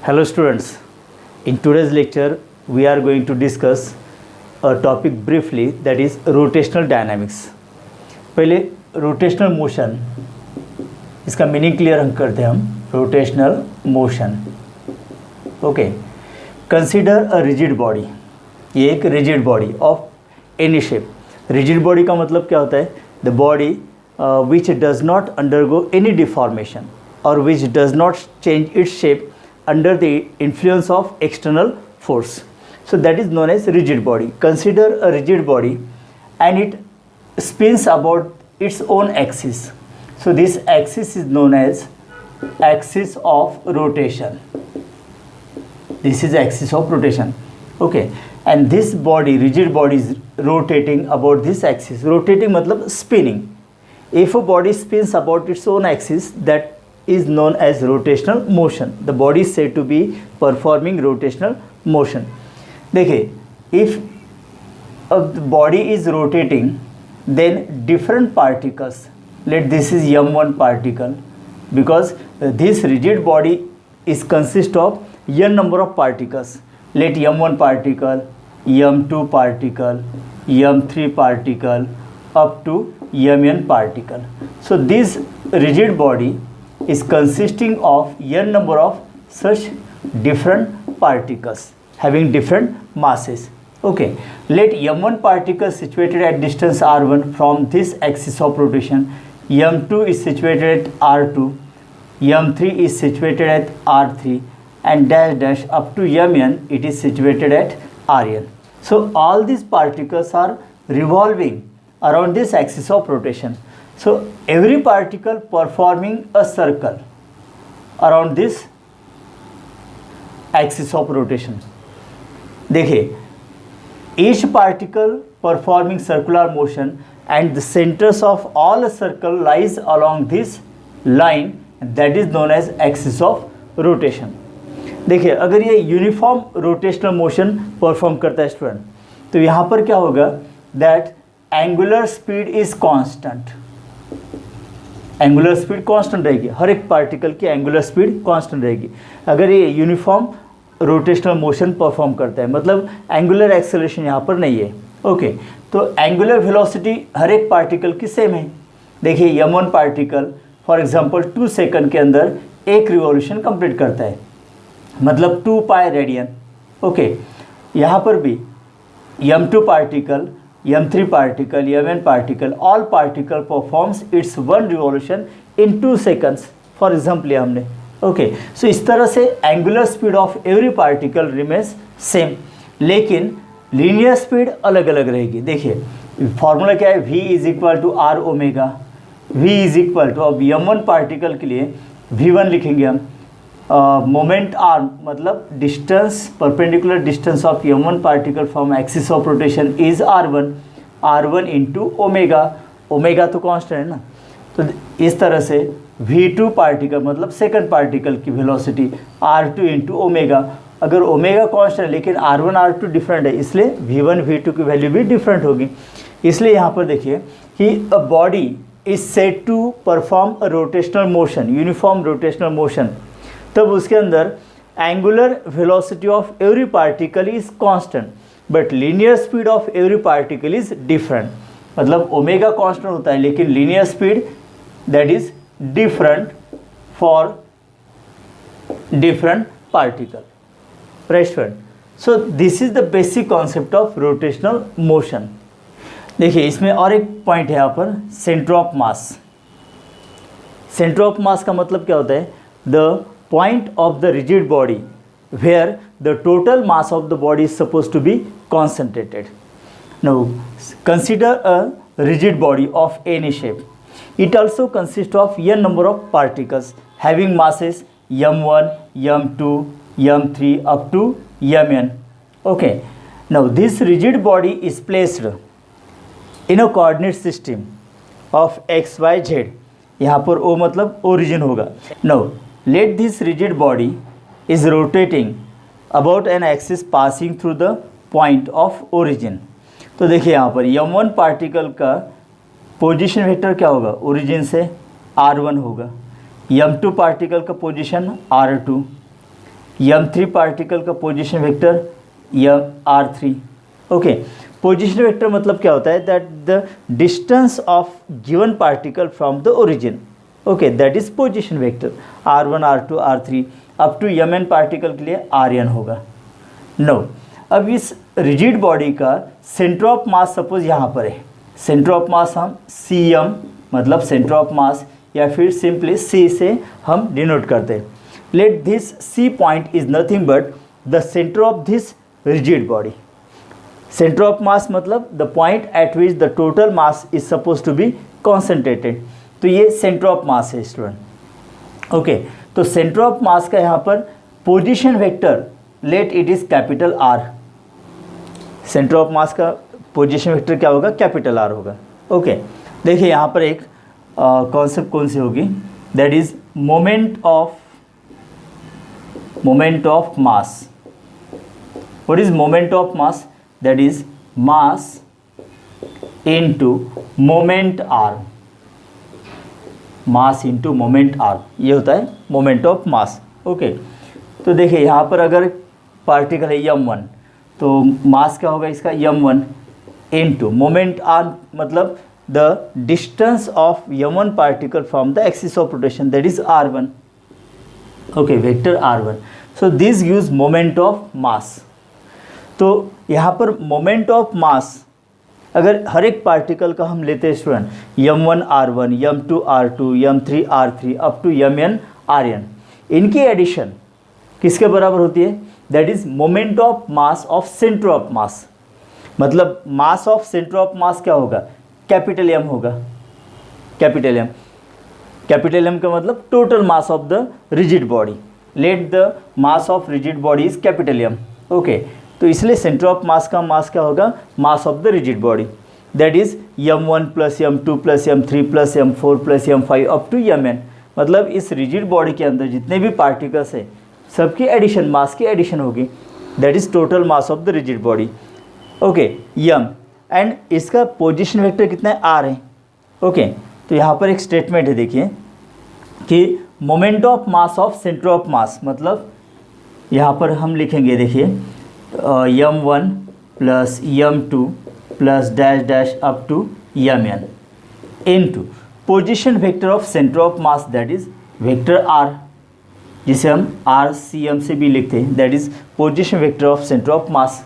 Hello students, in today's lecture we are going to discuss a topic briefly, that is rotational dynamics. पहले rotational motion इसका meaning clear हम करते हैं rotational motion. Okay, consider a rigid body. ये एक rigid body of any shape. Rigid body का मतलब क्या होता है? The body which does not undergo any deformation और which does not change its shape under the influence of external force. So that is known as rigid body. Consider a rigid body and it spins about its own axis. So this axis is known as axis of rotation. This is axis of rotation. Okay, and this body, rigid body, is rotating about this axis. Rotating matlab spinning. If a body spins about its own axis, that is known as rotational motion. The body is said to be performing rotational motion. देखिए, if a body is rotating, then different particles, let this is m1 particle, because this rigid body is consist of n number of particles. Let m1 particle, m2 particle, m3 particle up to mn particle. So this rigid body is consisting of n number of such different particles having different masses. Okay, let m1 particle situated at distance r1 from this axis of rotation, m2 is situated at r2, m3 is situated at r3, and dash dash up to mn it is situated at rn. So all these particles are revolving around this axis of rotation. So every particle performing a circle around this axis of rotation. देखिए, each particle performing circular motion and the centers of all a circle lies along this line, that is known as axis of rotation. देखिए, अगर ये uniform rotational motion perform करता है student, तो यहाँ पर क्या होगा? That angular speed is constant. Angular speed constant रहेगी, हर एक पार्टिकल की एंगुलर स्पीड कांस्टेंट रहेगी अगर ये यूनिफॉर्म रोटेशनल मोशन परफॉर्म करता है. मतलब एंगुलर एक्सेलरेशन यहाँ पर नहीं है. ओके, तो एंगुलर वेलोसिटी हर एक पार्टिकल की सेम है. देखिए, m1 particle for example 2 second के अंदर एक रिवॉल्यूशन कंप्लीट करता है, मतलब 2 पाई रेडियन. ओके, यहाँ पर भी m2 particle, m3 particle, mn particle, all particle performs its one revolution in 2 seconds. For example ये हमने. Okay, so इस तरह से angular speed of every particle remains same, लेकिन linear speed अलग अलग रहेगी. देखिए, फॉर्मूला क्या है? v is equal to r omega. v is equal to, अब m1 पार्टिकल के लिए v1 लिखेंगे हम. मोमेंट r मतलब distance, perpendicular distance of m1 particle from axis of rotation is r1 into omega. Omega तो constant है ना, तो इस तरह से v2 पार्टिकल मतलब सेकंड पार्टिकल की वेलोसिटी r2 इंटू ओमेगा. अगर ओमेगा कांस्टेंट है लेकिन r1 r2 डिफरेंट है, इसलिए v1 v2 की वैल्यू भी डिफरेंट होगी. इसलिए यहाँ पर देखिए कि a body is said to perform a rotational motion, uniform rotational motion, तब उसके अंदर angular velocity of every particle is constant but linear speed of every particle is different. मतलब ओमेगा कांस्टेंट होता है लेकिन linear speed that is different for different particle. Right student? So this is the basic concept of rotational motion. देखिए, इसमें और एक point है यहाँ पर, centre of mass. Centre of mass का मतलब क्या होता है? The point of the rigid body where the total mass of the body is supposed to be concentrated. Now consider a rigid body of any shape. It also consists of n number of particles having masses m1, m2, m3 up to mn. Okay, now this rigid body is placed in a coordinate system of x, y, z. यहाँ पर o मतलब origin होगा. Now let this rigid body is rotating about an axis passing through the point of origin. तो देखिए यहाँ पर m1 particle का position vector क्या होगा? ओरिजिन से r1 होगा. m2 पार्टिकल का पोजीशन r2, m3 पार्टिकल का position vector r3। Okay, position vector मतलब क्या होता है, that the distance of given particle from the origin, okay, that is position vector r1 r2 r3 up to mn particle के लिए rn होगा। Now, अब इस रिजिड बॉडी का सेंटर ऑफ मास सपोज यहाँ पर है, सेंटर ऑफ मास हम cm मतलब सेंटर ऑफ मास, या फिर सिंपली c से हम डिनोट करते हैं। Let this c point is nothing but the centre of this rigid body. Centre of mass मतलब the point at which the total mass is suppose to be concentrated. तो ये centre of mass है student. Okay, तो centre of mass का यहाँ पर position vector let it is capital R। Centre of mass का position vector क्या होगा, कैपिटल R होगा। ओके, देखिए यहाँ पर एक कॉन्सेप्ट कौन सी होगी, that is moment of mass. What is moment of mass, that is mass into moment R, mass into moment R, ये होता है मोमेंट ऑफ मास। ओके, तो देखिए यहाँ पर अगर पार्टिकल है m1 तो मास क्या होगा इसका m1 इनटू मोमेंट R मतलब the distance of m1 particle from the axis of rotation, that is r1। Okay, vector r1। So this gives moment of mass. तो यहाँ पर मोमेंट ऑफ मास अगर हर एक पार्टिकल का हम लेते हैं student, m1 r1 m2 r2 m3 r3 up to mn rn, इनकी एडिशन किसके बराबर होती है, that is moment of mass of centre of mass. मतलब mass of centre of mass क्या होगा, कैपिटल M होगा, कैपिटल M। कैपिटल M का मतलब total mass of the rigid body. Let the mass of rigid body is capital M। Okay, तो इसलिए centre of mass का मास क्या होगा, mass of the rigid body, that is m1 plus m2 plus m3 plus m4 plus m5 up to mn। मतलब इस rigid body के अंदर जितने भी पार्टिकल्स है सबकी एडिशन, मास की एडिशन होगी, that is total mass of the rigid body. Okay, m and इसका पोजीशन वेक्टर कितना है, r है। ओके, तो यहाँ पर एक स्टेटमेंट है, देखिए कि moment of mass of centre of mass, मतलब यहाँ पर हम लिखेंगे, देखिए m1 plus m2 plus dash dash up to mn into position vector of centre of mass, that is vector r, जिसे हम RCM से भी लिखते हैं, that is position vector of centre of mass.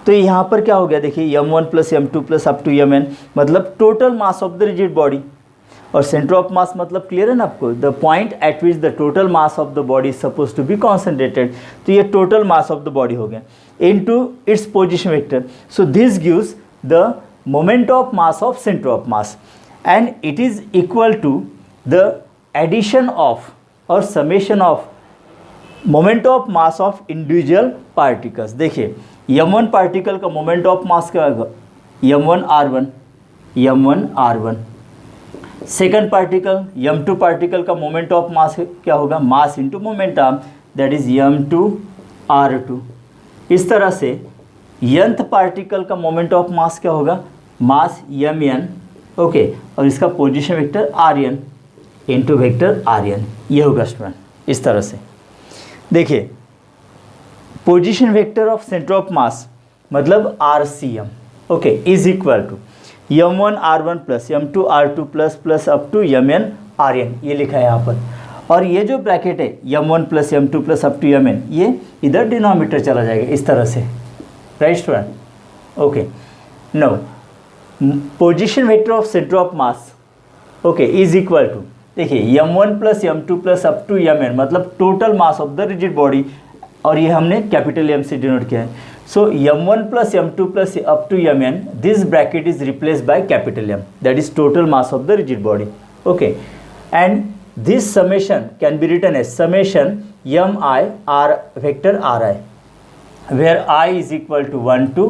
तो यहाँ पर क्या हो गया, देखिए m1 plus m2 plus up to mn मतलब total mass of the rigid body, और सेंटर ऑफ मास मतलब क्लियर है ना आपको, the point at which the total mass of the body suppose to be concentrated. तो ये total mass of the body हो गया into its position vector. So this gives the moment of mass of centre of mass and it is equal to the addition of और summation of moment of mass of individual particles. देखिए m1 particle का moment of mass क्या होगा, m1 r1। Second particle m2 particle का moment of mass क्या होगा, mass into momentum, that is m2 r2। इस तरह से nth पार्टिकल का मोमेंट ऑफ मास क्या होगा, मास mn। ओके, और इसका position vector rn into vector rn, ये होगा स्टूडेंट इस तरह से। देखिए position vector of centre of mass मतलब RCM, okay, is equal to m1 r1 plus m2 r2 plus plus up to mn rn, ये लिखा है यहाँ पर। और ये जो ब्रैकेट है m1 plus m2 plus up to mn, ये इधर डिनोमिनेटर चला जाएगा इस तरह से, right student. Okay, now position vector of centre of mass, okay, is equal to, देखिए m1 plus m2 plus up to mn मतलब total mass of the rigid body, और ये हमने कैपिटल M से डिनोट किया है। So m1 plus m2 plus up to mn, this bracket is replace by capital M, that is total mass of the rigid body. Okay, and this summation can be written as summation mi r वेक्टर ri, where i is equal to 1 to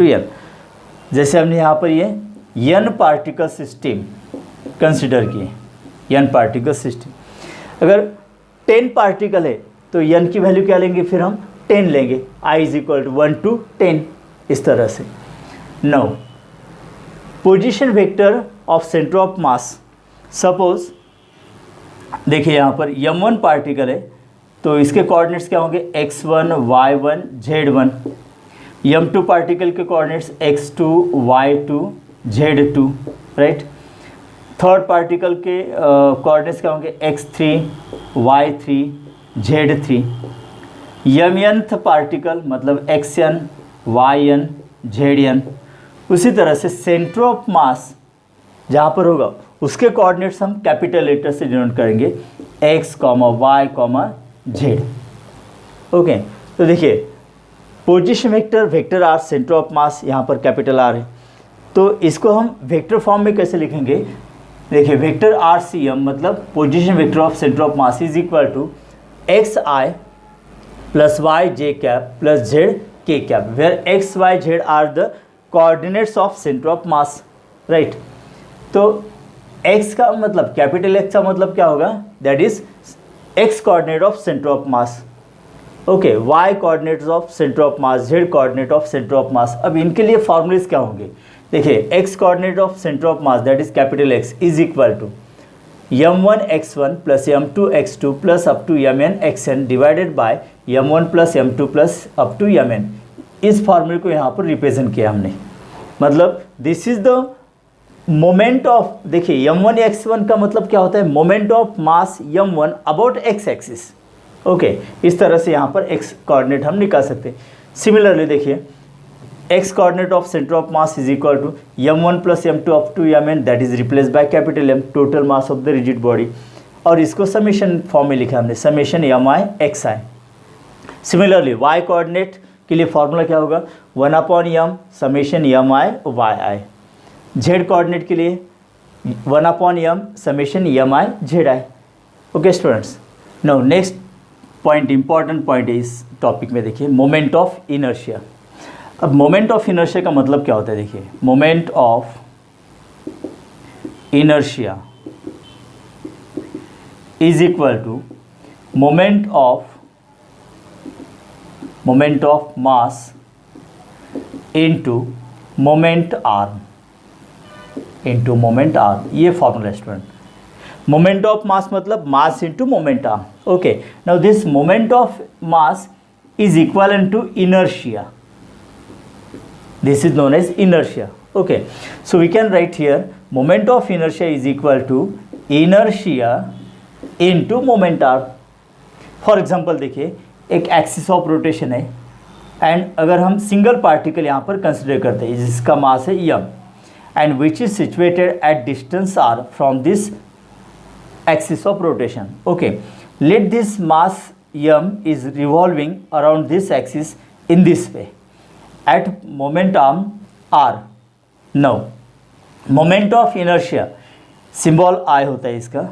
n। जैसे हमने यहाँ पर ये n particle system consider किए, n particle system, अगर 10 particle है तो n की वैल्यू क्या लेंगे, फिर हम 10 लेंगे, i is equal to 1 to 10, इस तरह से। Now position vector of centre of mass, suppose देखिए यहाँ पर m1 पार्टिकल है, तो इसके कोऑर्डिनेट्स क्या होंगे, x1 y1 z1। m2 particle के coordinates x2 y2 z2, right. Third particle के कोऑर्डिनेट्स क्या होंगे, x3 y3 z3। mnth particle मतलब xn yn zn। उसी तरह से सेंटर ऑफ मास जहाँ पर होगा उसके कोऑर्डिनेट्स हम कैपिटल लेटर से डिनोट करेंगे, x, y, z। ओके, तो देखिए position vector, vector R, centre of mass यहाँ पर कैपिटल आर है, तो इसको हम वेक्टर फॉर्म में कैसे लिखेंगे। देखिए वेक्टर आर सी एम मतलब position vector of centre of mass is equal to X I plus Y J cap plus Z K cap, where X Y Z are the coordinates of centre of mass, right. तो x का मतलब capital X का मतलब क्या होगा, that is x coordinate of centre of mass, okay, y coordinates of centre of mass, z coordinate of centre of mass. अब इनके लिए फॉर्मूलेस क्या होंगे, देखिए x coordinate of centre of mass that is capital X is equal to m1 x1 plus m2 x2 plus up to mn xn divided by m1 plus m2 plus up to mn। इस फॉर्मूले को यहाँ पर represent किया हमने, मतलब this is the moment of, देखिए m1 x1 का मतलब क्या होता है, moment of mass m1 about x axis, okay. इस तरह से यहाँ पर x कोऑर्डिनेट हम निकाल सकते हैं। सिमिलरली देखिए x coordinate of centre of mass is equal to m1 plus m2 up to mn that is replace by capital M, total mass of the rigid body, और इसको समेशन फॉर्म में लिखा हमने, summation mi xi। Similarly y coordinate के लिए formula क्या होगा, 1/m summation mi yi। z coordinate के लिए 1/m summation mi zi। Okay students, now next point, important point है इस टॉपिक में, देखिए मोमेंट ऑफ इनर्शिया। अब मोमेंट ऑफ इनर्शिया का मतलब क्या होता है, देखिए moment of inertia is equal to moment of mass into moment arm into moment arm, ये formula student. Moment of mass मतलब mass into moment arm, okay. Now this moment of mass is equal to inertia, this is known as inertia, okay। So we can write here moment of inertia is equal to inertia into moment arm। for example देखिए एक axis of rotation है and अगर हम single particle यहाँ पर consider करते हैं जिसका मास है m and which is situated at distance r from this axis of rotation, okay. Let this mass m is revolving around this axis in this way at moment arm r। now moment of inertia symbol I होता है इसका,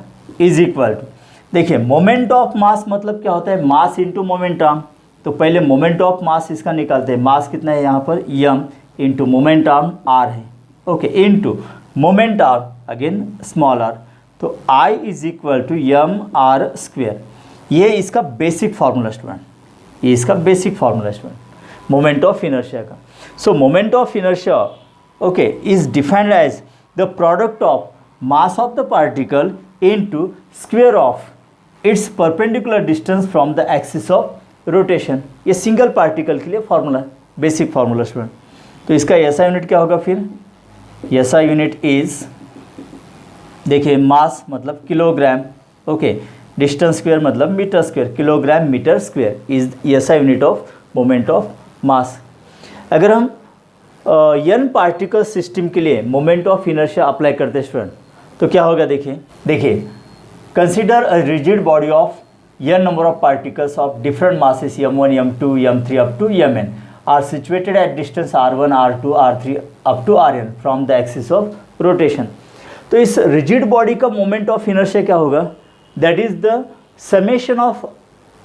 is equal to, देखिए moment of mass मतलब क्या होता है, मास into moment arm. तो पहले मोमेंट ऑफ मास इसका निकालते हैं, मास कितना है यहाँ पर m into moment arm r है, okay, into moment arm again small r, तो I is equal to mr square. ये इसका बेसिक फार्मूला स्टूडेंट, ये इसका basic formula student moment of inertia का। So moment of inertia, okay, is defined as the product of mass of the particle into square of its perpendicular distance from the axis of rotation. ये single particle के लिए formula, basic formula student. तो इसका SI unit क्या होगा फिर, SI unit is, देखिए mass मतलब किलोग्राम, ओके, डिस्टेंस स्क्वायर मतलब metre square, kilogram metre square is SI unit of moment of mass. अगर हम n पार्टिकल सिस्टम के लिए मोमेंट ऑफ इनर्शिया अप्लाई करते हैं स्टूडेंट, तो क्या होगा, देखिए consider a rigid body of n number of particles of different masses m1 m2 m3 up to mn are situated at distance r1 r2 r3 up to rn from the axis of rotation. तो इस rigid body का moment of inertia क्या होगा, that is the summation of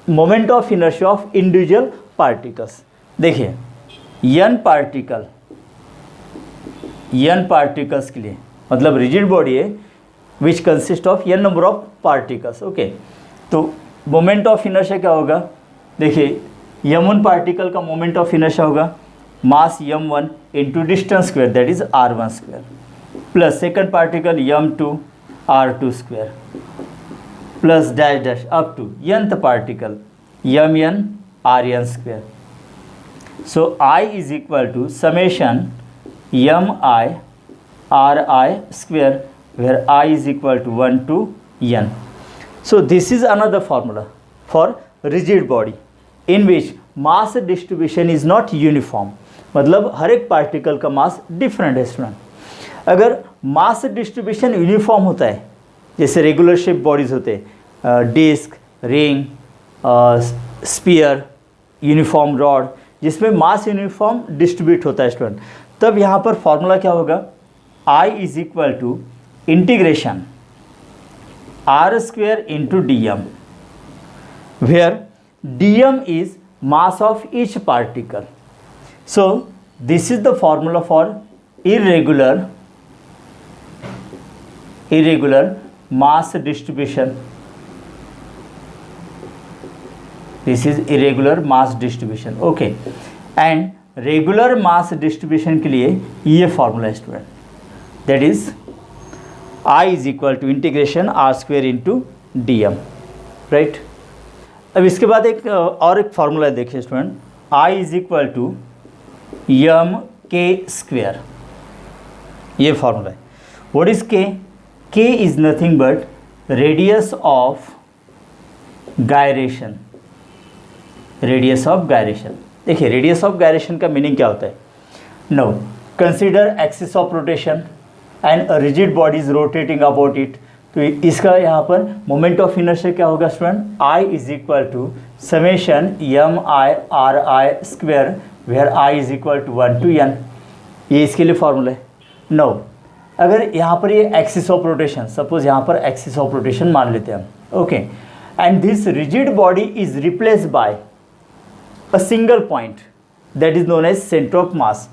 moment of inertia of individual particles. देखिए n particles के लिए मतलब rigid body है which consist of n number of particles, okay. तो मोमेंट ऑफ इनर्शिया क्या होगा, देखिए m1 पार्टिकल का मोमेंट ऑफ इनर्शिया होगा mass m1 into distance square that is r1 square plus second particle m2 r2 square plus dash dash up to nth particle m n r n square. So I is equal to summation m I r I square, where I is equal to 1 to n. So this is another formula for rigid body in which mass distribution is not uniform. मतलब हर एक particle का मास different है student. अगर mass distribution uniform होता है, जैसे regular shape bodies होते हैं, disc, ring, sphere, uniform rod, जिसमें मास यूनिफॉर्म डिस्ट्रीब्यूट होता है स्टूडेंट, तब यहाँ पर फॉर्मूला क्या होगा, I is equal to integration r square into d m, where d m is mass of each particle. So this is the formula for irregular mass distribution. This is irregular mass distribution. Okay, and regular mass distribution के लिए ये formula है student, that is I is equal to integration r square into d m, right. अब इसके बाद एक और एक फार्मूला है, देखिए student, I is equal to m k square, ये फार्मूला है. What is k? K is nothing but radius of gyration. Radius of gyration, देखिए रेडियस ऑफ गायरेशन का मीनिंग क्या होता है. No, consider axis of rotation and a rigid body is rotating about it. तो इसका यहाँ पर मोमेंट ऑफ इनर्शिया क्या होगा student, I is equal to summation m i r i square, where I is equal to 1 to n. ये इसके लिए formula है. नो, अगर यहाँ पर ये एक्सिस ऑफ रोटेशन, सपोज यहाँ पर एक्सिस ऑफ रोटेशन मान लेते हैं हम, okay, and this rigid body is replace bye a single point that is known as center of mass.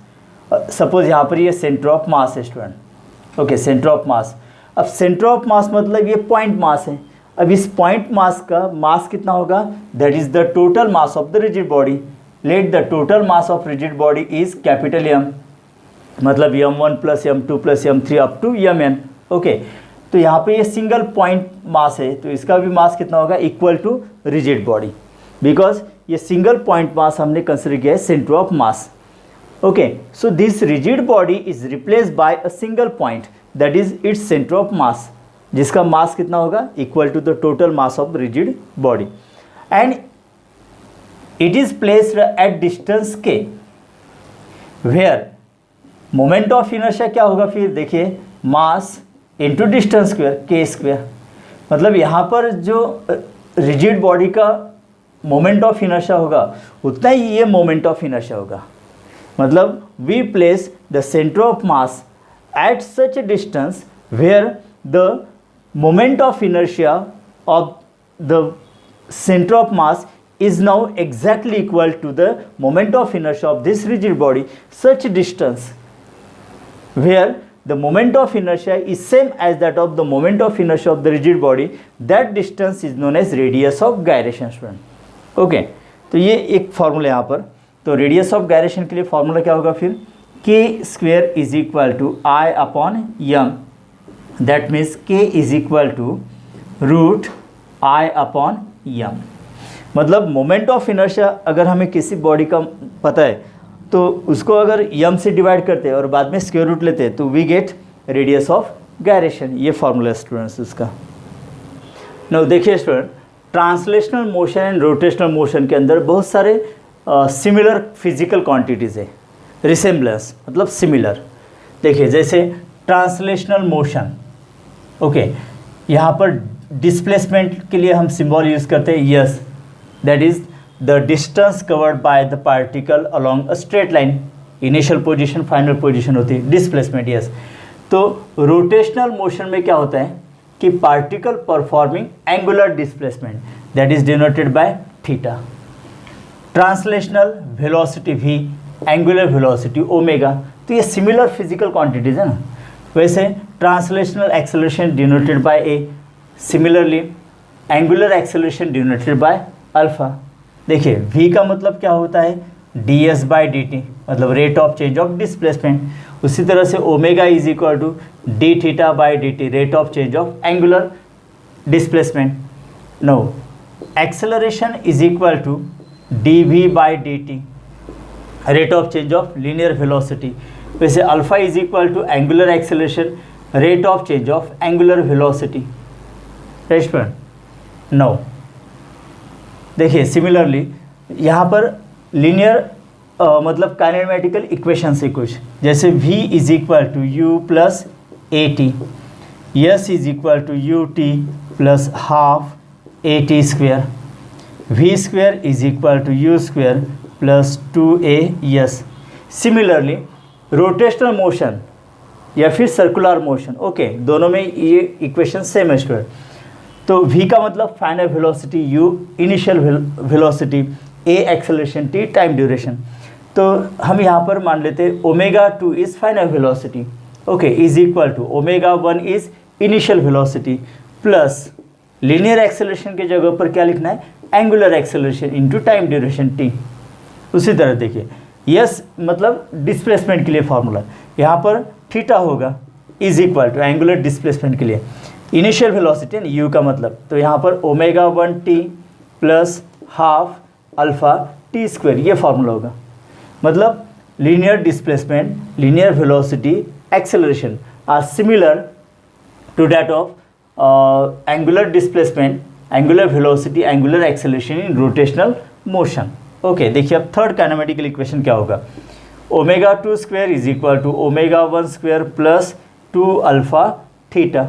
Suppose यहाँ पर ये सेंटर ऑफ मास है student, okay, centre of mass. अब सेंटर ऑफ मास मतलब ये पॉइंट मास है. अब इस पॉइंट मास का मास कितना होगा, that is the total mass of the rigid body. Let the total mass of rigid body is capital M, मतलब m1 plus m2 plus m3 up to mn. Okay, तो यहाँ पे ये single point मास है, तो इसका भी मास कितना होगा, equal to rigid body, because ये सिंगल पॉइंट मास हमने कंसिडर किया है centre of mass. Okay, so this rigid body is replace by a single point that is its centre of mass, जिसका मास कितना होगा, equal to the total mass of rigid body, and it is placed at distance k, where moment of inertia क्या होगा, फिर देखिए mass into distance square, k square. मतलब यहाँ पर जो रिजिड बॉडी का मोमेंट ऑफ इनर्शिया होगा उतना ही ये मोमेंट ऑफ इनर्शिया होगा. मतलब we place the centre of mass at such a distance where the moment of inertia of the centre of mass is now exactly equal to the moment of inertia of this rigid body. Such distance where the moment of inertia is same as that of the moment of inertia of the rigid body, that distance is known as radius of gyration student. Okay, तो ये एक formula यहाँ पर. तो radius of gyration के लिए formula क्या होगा फिर, K square is equal to I upon M, that means K is equal to root I upon M. मतलब मोमेंट ऑफ इनर्शिया अगर हमें किसी बॉडी का पता है तो उसको अगर एम से डिवाइड करते हैं और बाद में स्क्वायर रूट लेते हैं तो we get radius of gyration. ये फार्मूला स्टूडेंट्स उसका. नो देखिए student, translational motion and rotational motion के अंदर बहुत सारे सिमिलर फिजिकल क्वांटिटीज़ है. रिसेम्बलेंस मतलब सिमिलर. देखिए जैसे ट्रांसलेशनल मोशन, ओके, यहाँ पर डिस्प्लेसमेंट के लिए हम सिंबल यूज़ करते हैं yes, that is the distance covered by the particle along a straight line. Initial position final position होती है, डिस्प्लेसमेंट यस. तो रोटेशनल मोशन में क्या होता है कि particle performing angular displacement, that is denoted by theta. Translational velocity v, angular velocity omega. तो ये सिमिलर फिजिकल क्वांटिटीज है ना. वैसे translational acceleration denoted by a, similarly angular acceleration denoted by alpha. देखिए v का मतलब क्या होता है, ds बाय dt, मतलब rate of change of displacement. उसी तरह से omega is equal to D theta by D T, rate of change of angular displacement. Now, acceleration is equal to dv/dt, rate of change of linear velocity. वैसे alpha is equal to angular acceleration, rate of change of angular velocity. रेस्टोरेंट now, देखिए similarly यहाँ पर linear मतलब kinematical equation से कुछ, जैसे v is equal to u plus a t, s is equal to u t plus half a t square, v square is equal to u square plus 2a s. Similarly rotational motion या फिर circular motion, okay, दोनों में ये equation same है student. तो v का मतलब final velocity, u initial velocity, a acceleration, t time duration. तो हम यहाँ पर मान लेते हैं omega 2 is final velocity, okay, is equal to omega 1 is initial velocity plus linear acceleration के जगह पर क्या लिखना है, angular acceleration into time duration t। उसी तरह देखिए यस मतलब डिस्प्लेसमेंट के लिए फार्मूला, यहाँ पर थीटा होगा is equal to angular displacement के लिए इनिशियल वेलोसिटी है यू का मतलब, तो यहाँ पर omega 1t plus half alpha t square, ये फार्मूला होगा। मतलब linear displacement, linear velocity, acceleration are similar to that of angular displacement, angular velocity, angular acceleration in rotational motion. Okay, देखिए अब थर्ड काइनेमेटिकल इक्वेशन क्या होगा, omega 2 square is equal to omega 1 square plus 2 alpha theta.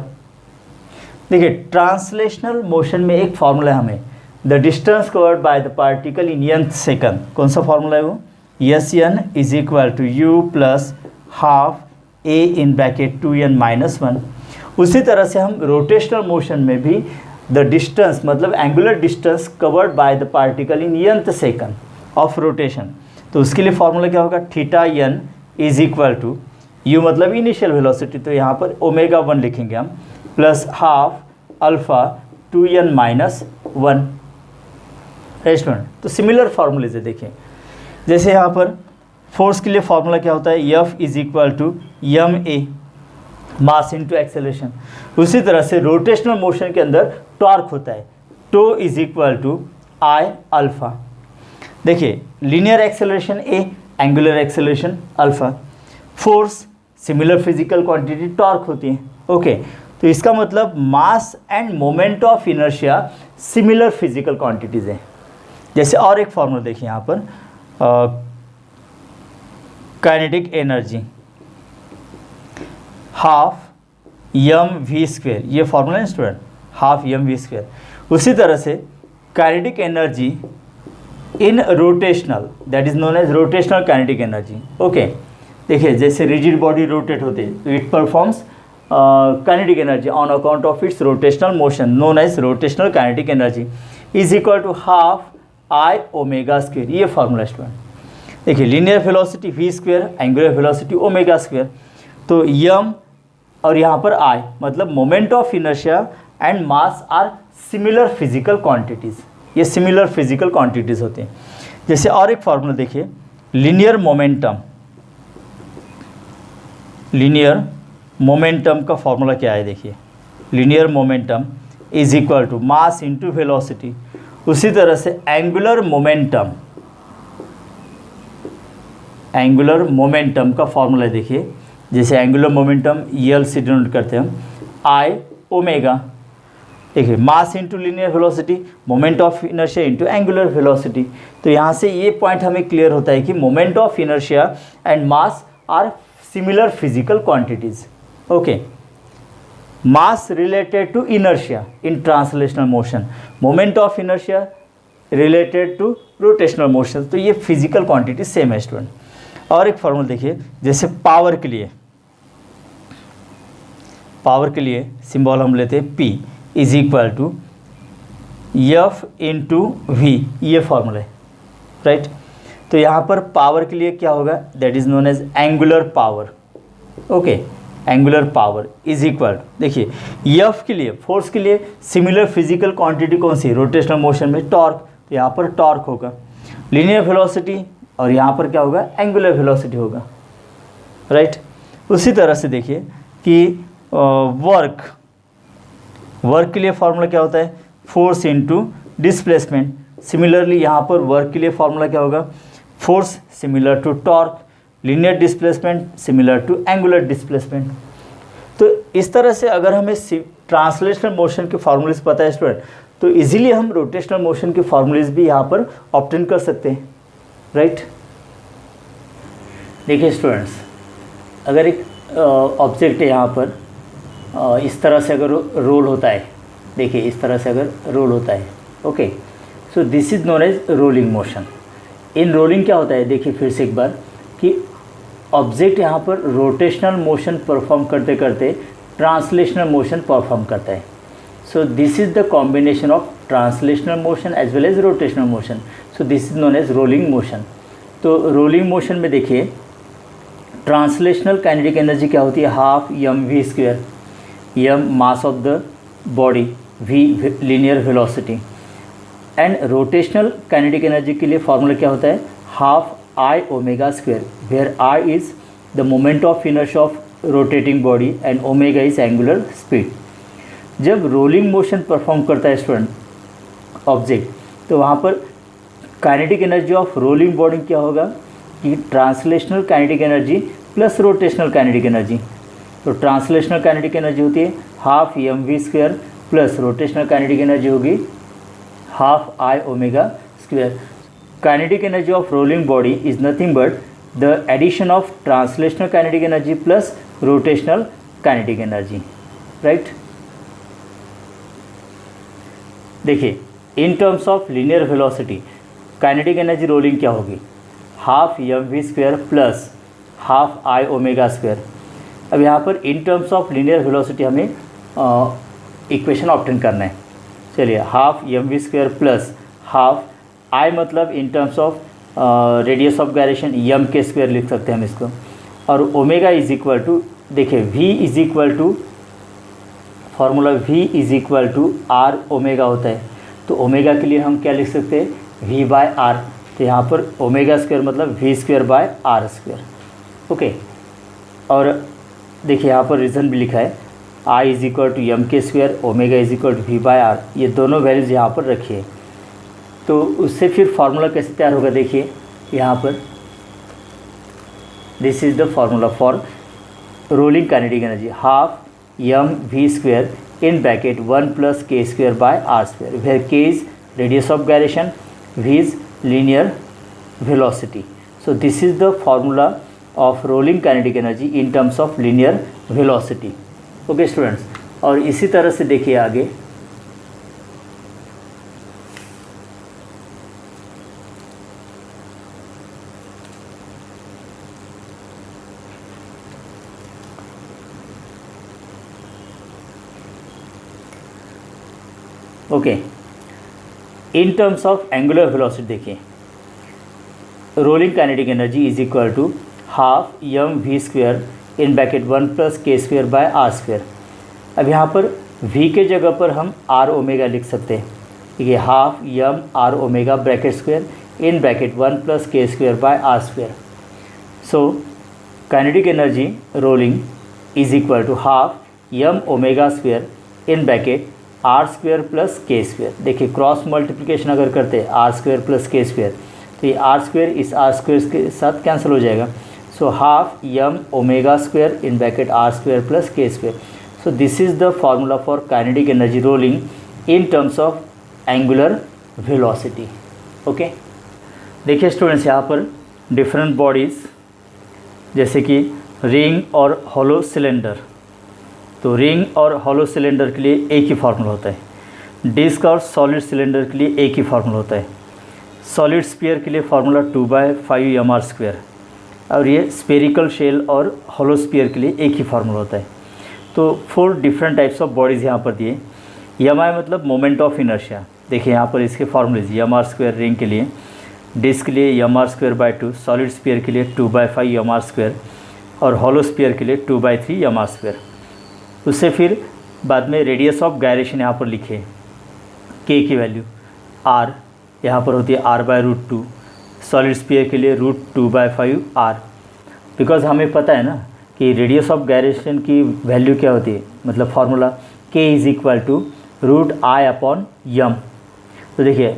देखिए translational motion में एक formula है हमें, the distance covered by the particle in nth second, कौन सा फार्मूला है वो, s n is equal to u plus half a in bracket 2n minus 1। उसी तरह से हम रोटेशनल मोशन में भी द डिस्टेंस मतलब angular distance covered by the particle in nth second of rotation, तो उसके लिए फार्मूला क्या होगा, theta n is equal to u मतलब इनिशियल वेलोसिटी, तो यहाँ पर ओमेगा 1 लिखेंगे हम plus half alpha 2n minus 1। Restaurant तो सिमिलर फार्मूले से देखें, जैसे यहाँ पर फोर्स के लिए फार्मूला क्या होता है, F is equal to m a mass into acceleration. उसी तरह से रोटेशनल मोशन के अंदर टॉर्क होता है, tau is equal to I alpha. देखिए linear acceleration A, angular acceleration alpha, force similar physical quantity torque होती है, ओके। तो इसका मतलब mass and moment of inertia similar physical quantities हैं। जैसे और एक फार्मूला देखिए यहाँ पर, kinetic energy half M V square, ये फार्मूला है student, half M V square. उसी तरह से kinetic energy in rotational, that is known as rotational kinetic energy, okay. देखिए जैसे रिजिड बॉडी रोटेट होते हैं तो it performs kinetic energy on account of its rotational motion known as rotational kinetic energy is equal to half I omega square, ये formula student. देखिए linear velocity v square, angular velocity omega square, तो यम और यहाँ पर I मतलब moment of inertia and mass are similar physical quantities, ये similar physical quantities होते हैं। जैसे और एक फार्मूला देखिए, लीनियर मोमेंटम, लीनियर मोमेंटम का फार्मूला क्या है, देखिए linear momentum is equal to mass into velocity. उसी तरह से एंगुलर मोमेंटम, एंगुलर मोमेंटम का फॉर्मूला देखिए, जैसे एंगुलर मोमेंटम यल से डिनोट करते हैं हम आई ओमेगा। देखिए mass into linear velocity, moment of inertia into angular velocity. तो यहाँ से ये पॉइंट हमें क्लियर होता है कि moment of inertia and mass are similar physical quantities, okay. Mass related to inertia in translational motion, moment of inertia related to rotational motion, तो ये फिजिकल क्वांटिटी सेम है स्टूडेंट। और एक फॉर्मूला देखिए, जैसे पावर के लिए सिंबल हम लेते हैं P is equal to F into v, ये फॉर्मूला है, राइट। तो यहाँ पर पावर के लिए क्या होगा, that is known as angular power, okay. Angular power is equal, देखिए F के लिए फोर्स के लिए सिमिलर फिजिकल क्वांटिटी कौन सी, रोटेशनल मोशन में टॉर्क, तो यहाँ पर टॉर्क होगा। लीनियर वेलोसिटी और यहाँ पर क्या होगा, एंगुलर वेलोसिटी होगा, राइट। उसी तरह से देखिए कि वर्क के लिए फॉर्मूला क्या होता है, फोर्स इंटू डिस्प्लेसमेंट, सिमिलरली यहाँ पर वर्क के लिए फॉर्मूला क्या होगा, force similar to torque, linear displacement similar to angular displacement. तो इस तरह से अगर हमें ट्रांसलेशनल मोशन के फार्मूलेज पता है स्टूडेंट, तो इजीली हम रोटेशनल मोशन के फार्मूलेज भी यहाँ पर ऑब्टेन कर सकते हैं, राइट। देखिए स्टूडेंट्स, अगर एक ऑब्जेक्ट है यहाँ पर इस तरह से अगर रोल होता है, देखिए इस तरह से अगर रोल होता है, okay, so this is known as rolling motion. In rolling क्या होता है, देखिए फिर से एक बार कि ऑब्जेक्ट यहाँ पर रोटेशनल मोशन परफॉर्म करते करते ट्रांसलेशनल मोशन परफॉर्म करता है। So this is the combination of translational motion as well as rotational motion, so this is known as rolling motion. तो रोलिंग मोशन में देखिए ट्रांसलेशनल काइनेटिक एनर्जी क्या होती है, half M we square, m mass of the body, v linear velocity, and rotational kinetic energy के लिए formula क्या होता है, half I omega square, where I is the moment of inertia of rotating body and omega is angular speed. जब rolling motion perform करता है student object, तो वहाँ पर kinetic energy of rolling body क्या होगा कि translational kinetic energy plus rotational kinetic energy. तो ट्रांसलेशनल काइनेटिक एनर्जी होती है half M we square plus rotational kinetic energy होगी half I omega square. Kinetic energy of rolling body is nothing but the addition of translational kinetic energy plus rotational kinetic energy, right. देखिए in terms of linear velocity kinetic energy rolling क्या होगी, half M we square plus half I omega square. अब यहाँ पर in terms of linear velocity हमें equation obtain करना है। चलिए half M we square plus half I मतलब in terms of radius of gyration M के स्क्वायर लिख सकते हैं हम इसको, और ओमेगा इज इक्वल टू, देखिए V is equal to formula V is equal to r omega होता है। तो ओमेगा के लिए हम क्या लिख सकते हैं, वी बाय आर। तो यहाँ पर ओमेगा स्क्वायर मतलब v square by are square, okay. और देखिए यहाँ पर रीज़न भी लिखा है I is equal to m के square, omega is equal to v by r, ये दोनों वैल्यूज़ यहाँ पर रखिए। तो उससे फिर फार्मूला कैसे तैयार होगा, देखिए यहाँ पर this is the formula for rolling kinetic energy, half M we square in bracket 1 plus के square by are square, where K is radius of gyration, V is linear velocity. So this is the formula of rolling kinetic energy in terms of linear velocity, okay students. और इसी तरह से देखिए आगे okay in terms of angular velocity देखिए rolling kinetic energy is equal to half M we square in bracket 1 plus के square by are square. अब यहाँ पर v के जगह पर हम आर ओमेगा लिख सकते हैं, ठीक है, half M R omega bracket square in bracket 1 plus के square by are square. So kinetic energy rolling is equal to half M omega square in bracket R square plus के square. देखिए cross multiplication अगर करते हैं R square plus के square, तो ये R square इस आर स्क्वायर के साथ कैंसिल हो जाएगा। So half M omega square in bracket R square plus के square. So this is the formula for kinetic energy rolling in terms of angular velocity, okay. देखिए students यहाँ पर different bodies जैसे कि रिंग और hollow cylinder, तो ring और hollow cylinder के लिए एक ही फार्मूला होता है, डिस्क और सॉलिड सिलेंडर के लिए एक ही फार्मूला होता है, सॉलिड स्फीयर के लिए फार्मूला 2/5 एम आर स्क्वायर, और ये स्पेरिकल शेल और हॉलो स्फीयर के लिए एक ही फार्मूला होता है। तो 4 डिफरेंट टाइप्स ऑफ बॉडीज़ यहाँ पर दिए। एम आई मतलब मोमेंट ऑफ इनर्शिया, देखिए यहाँ पर इसके formulas m r square ring के लिए, डिस्क के लिए m r square by 2, solid sphere के लिए 2/5 एम आर स्क्वायर, और हॉलो स्फीयर के लिए 2/3 एम आर स्क्वायर। उससे फिर बाद में रेडियस ऑफ गायरेशन यहाँ पर लिखे, के की वैल्यू आर यहाँ पर होती है r/√2, सॉलिड स्फीयर के लिए √2/5 r, बिकॉज हमें पता है ना कि रेडियस ऑफ गायरेशन की वैल्यू क्या होती है, मतलब formula k is equal to √I/m। तो देखिए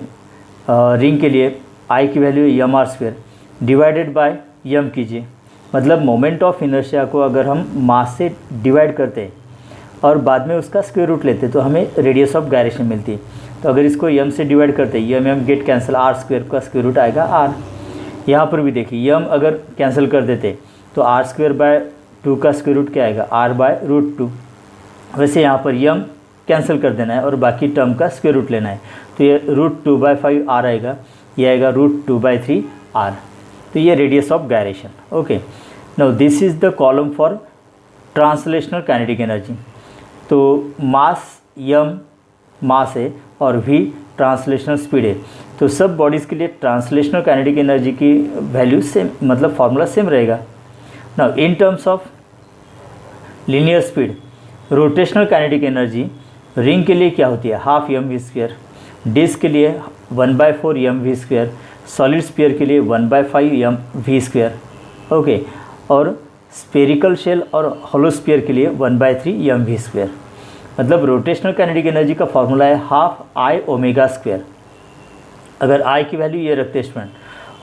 रिंग के लिए आई की value M R square divided by M कीजिए, मतलब मोमेंट ऑफ इनर्शिया को अगर हम मास से डिवाइड करते हैं और बाद में उसका स्क्वायर रूट लेते तो हमें रेडियस ऑफ गायरेशन मिलती। तो अगर इसको यम से डिवाइड करते यम यम गेट कैंसिल, आर स्क्वायर का स्क्वायर रूट आएगा आर। यहाँ पर भी देखिए यम अगर कैंसिल कर देते तो आर स्क्वायर बाय 2 का स्क्वायर रूट क्या आएगा, आर बाय रूट 2। वैसे यहाँ पर यम कैंसिल कर देना है और बाकी टर्म का स्क्वायर रूट लेना है, तो ये रूट 2/5 आर आएगा, ये आएगा रूट 2/3 आर। तो ये radius of gyration. Okay, now this is the column for translational kinetic energy. तो मास यम मास है और वी ट्रांसलेशनल स्पीड है, तो सब बॉडीज़ के लिए ट्रांसलेशनल काइनेटिक एनर्जी की वैल्यू सेम, मतलब फॉर्मूला सेम रहेगा। Now in terms of linear speed, rotational kinetic energy ring के लिए क्या होती है, half M we square, disc के लिए 1/4 M we square, solid sphere के लिए 1/5 एम वी स्क्वायर। ओके, और स्पेरिकल शेल और होलो स्फीयर के लिए 1/3 एम वी स्क्वायर। मतलब रोटेशनल काइनेटिक एनर्जी का फॉर्मूला है हाफ आई ओमेगा स्क्वायर। अगर आई की वैल्यू ये रखते स्टूडेंट,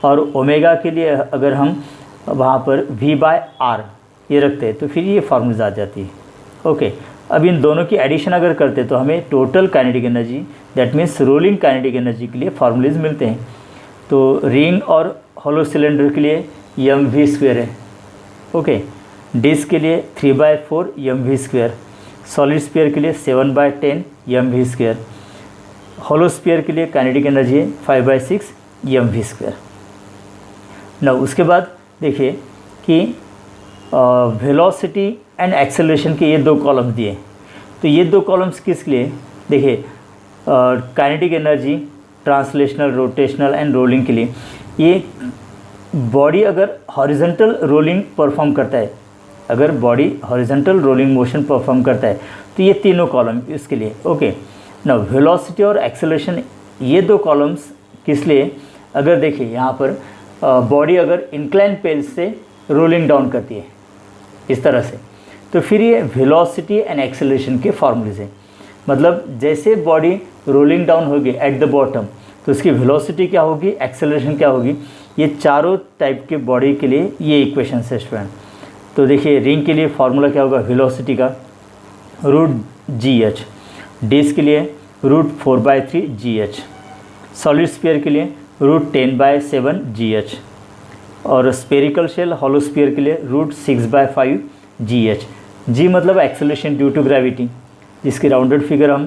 और ओमेगा के लिए अगर हम वहाँ पर v/r ये रखते हैं तो फिर ये फॉर्मूला आ जाती है। ओके, अब इन दोनों की एडिशन अगर करते तो हमें total kinetic energy, that means rolling kinetic energy के लिए फॉर्मूलेज मिलते हैं। तो रिंग और होलो सिलेंडर के लिए एम वी स्क्वायर है। ओके, डिस्क के लिए 3/4 M we square, solid sphere के लिए 7/10 M we square, hollow sphere के लिए काइनेटिक एनर्जी है 5/6 एम वी स्क्वायर। ना उसके बाद देखिए कि वेलोसिटी एंड एक्सेलरेशन के ये 2 कॉलम्स दिए, तो ये 2 कॉलम्स किस लिए, देखिए kinetic energy translational, rotational and rolling के लिए। ये बॉडी अगर हॉरिजॉन्टल रोलिंग परफॉर्म करता है, अगर body horizontal rolling motion perform करता है तो ये तीनों कॉलम इसके लिए। ओके, ना वेलोसिटी और एक्सेलरेशन ये 2 कॉलम्स किस लिए, अगर देखिए यहाँ पर बॉडी अगर इंक्लाइन प्लेन से रोलिंग डाउन करती है इस तरह से, तो फिर ये वेलोसिटी एंड एक्सेलरेशन के फॉर्मूलेज हैं। मतलब जैसे बॉडी रोलिंग डाउन होगी एट द बॉटम तो उसकी वेलोसिटी क्या होगी, एक्सेलरेशन क्या होगी, ये चारों टाइप के बॉडी के लिए ये इक्वेशन है स्टूडेंट। तो देखिए रिंग के लिए फार्मूला क्या होगा, वेलोसिटी का √gh, डिस्क के लिए √4/3 gh, सॉलिड स्फीयर के लिए √10/7 gh, और स्पेरिकल शेल होलो स्फीयर के लिए √6/5 gh। g मतलब एक्सेलरेशन ड्यू टू ग्रेविटी, जिसकी राउंडेड फिगर हम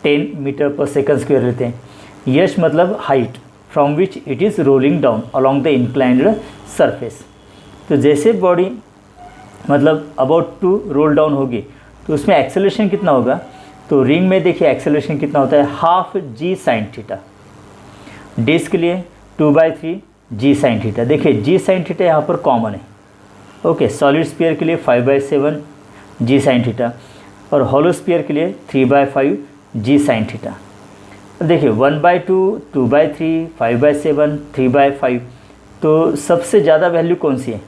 10 मीटर पर सेकंड स्क्वायर लेते हैं। h मतलब height from which it is rolling down along the inclined surface. तो जैसे बॉडी मतलब अबाउट टू रोल डाउन होगी तो उसमें एक्सेलरेशन कितना होगा, तो रिंग में देखिए एक्सेलरेशन कितना होता है, half g sin theta. Disc के लिए 2/3 g sin थीटा। देखिए g sin थीटा यहाँ पर कॉमन है। ओके, सॉलिड स्फीयर के लिए 5/7 g sin थीटा, और होलो स्फीयर के लिए 3/5 g sin थीटा। देखिए 1/2, 2/3, 5/7, 3/5, तो सबसे ज़्यादा वैल्यू कौन सी है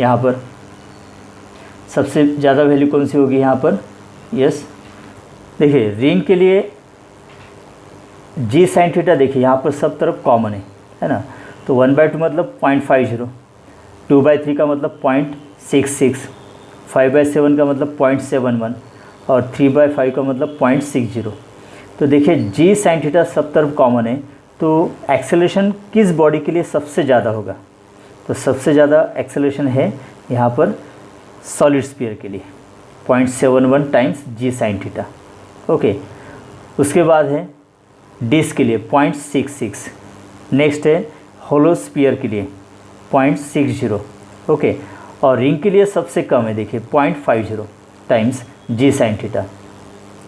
यहाँ पर, सबसे ज़्यादा वैल्यू कौन सी होगी यहाँ पर, यस देखिए रिंग के लिए g sin थीटा, देखिए यहाँ पर सब तरफ कॉमन है ना। तो 1/2 मतलब 0.50, 2/3 का मतलब 0.66, 5/7 का मतलब 0.71 और 3/5 का मतलब 0.60। तो देखिए g sin थीटा सब तरफ कॉमन है, तो एक्सेलरेशन किस बॉडी के लिए सबसे ज़्यादा होगा, तो सबसे ज़्यादा एक्सेलरेशन है यहाँ पर सॉलिड स्फीयर के लिए 0.71 times g sin theta. Okay, उसके बाद है डिस्क के लिए 0.66, नेक्स्ट है होलो स्फीयर के लिए 0.60। ओके, और रिंग के लिए सबसे कम है देखिए 0.50 टाइम्स g sin थीटा।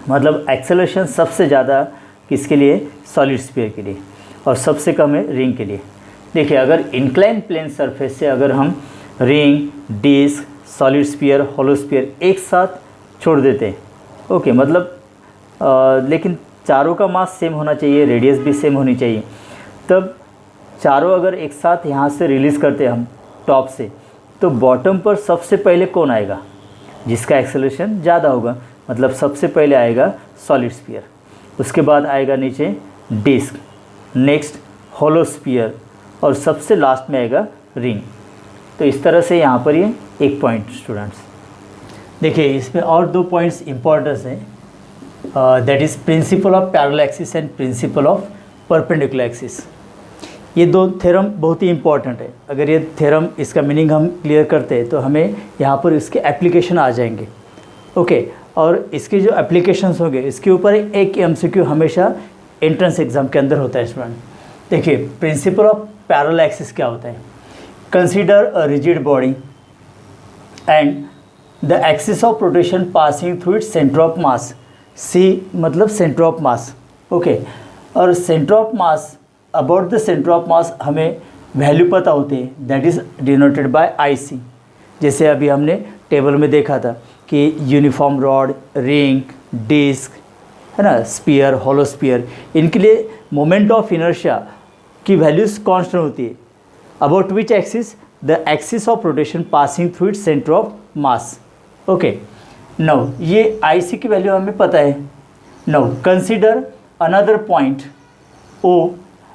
मतलब एक्सेलरेशन सबसे ज़्यादा किसके लिए, सॉलिड स्फीयर के लिए, और सबसे कम है रिंग के लिए। देखिए अगर इंक्लाइन प्लेन सरफेस से अगर हम ring, disc, solid sphere, hollow sphere एक साथ छोड़ देते हैं, ओके, मतलब लेकिन चारों का मास सेम होना चाहिए, रेडियस भी सेम होनी चाहिए, तब चारों अगर एक साथ यहाँ से रिलीज़ करते हैं हम टॉप से, तो बॉटम पर सबसे पहले कौन आएगा, जिसका एक्सेलरेशन ज़्यादा होगा, मतलब सबसे पहले आएगा सॉलिड स्फीयर, उसके बाद आएगा नीचे डिस्क, नेक्स्ट होलोस्फीयर और सबसे लास्ट में आएगा रिंग। तो इस तरह से यहाँ पर ये एक पॉइंट स्टूडेंट्स। देखिए इसमें और दो पॉइंट्स इंपॉर्टेंस हैं, that is principal of parallel axis and principal of perpendicular axis. ये दो थ्योरम बहुत ही इंपॉर्टेंट है। अगर ये थ्योरम इसका मीनिंग हम क्लियर करते हैं तो हमें यहाँ पर इसके एप्लीकेशन आ जाएंगे। ओके, और इसके जो एप्लीकेशंस होंगे इसके ऊपर एक एमसीक्यू हमेशा एंट्रेंस एग्जाम के अंदर होता है स्टूडेंट। देखिए प्रिंसिपल ऑफ पैरेलल एक्सिस क्या होता है। Consider a rigid body and the axis of rotation passing through its centre of mass. C मतलब सेंटर ऑफ मास। ओके, और centre of mass, about the centre of mass हमें value पता होती है, that is denoted by IC। जैसे अभी हमने table में देखा था कि यूनिफॉर्म रॉड, रिंग, डिस्क, है ना, स्पीयर, होलोस्फीयर, इनके लिए मोमेंट ऑफ इनर्शिया की वैल्यूज कांस्टेंट होती है। About which axis, the axis of rotation passing through its centre of mass. Okay, now ये IC की वैल्यू हमें पता है। Now consider another point O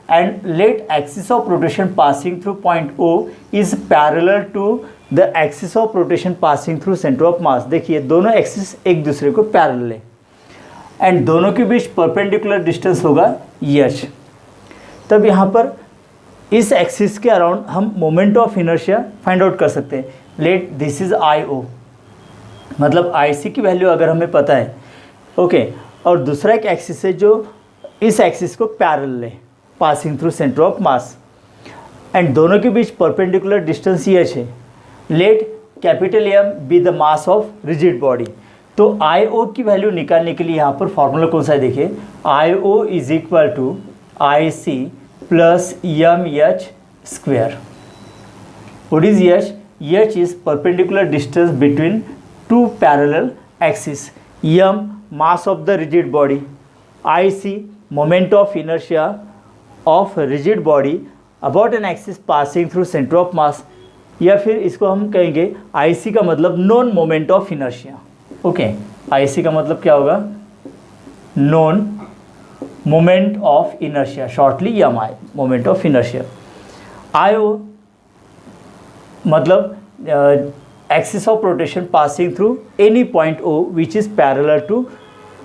and let axis of rotation passing through point O is parallel to the axis of rotation passing through center of mass। देखिए दोनों axis एक दूसरे को पैरेलल है एंड दोनों के बीच परपेंडिकुलर डिस्टेंस होगा h। तब यहाँ पर इस एक्सिस के अराउंड हम moment of inertia find out कर सकते हैं। लेट दिस इज IO, मतलब IC की वैल्यू अगर हमें पता है। ओके, और दूसरा एक एक्सिस है जो इस एक्सिस को पैरेलल है, passing through centre of mass, and दोनों के बीच परपेंडिकुलर डिस्टेंस ये है। Let capital M be the mass of rigid body. तो IO की वैल्यू निकालने के लिए यहाँ पर फॉर्मूला कौन सा है, देखिए IO is equal to IC plus MH square. What is H? H is perpendicular distance between two parallel axis, M mass of the rigid body, IC moment of inertia of rigid body about an axis passing through centre of mass, या फिर इसको हम कहेंगे IC का मतलब known moment of inertia. Okay, IC का मतलब क्या होगा, known moment of inertia, shortly MI, moment of inertia. IO मतलब axis of rotation passing through any point O which is parallel to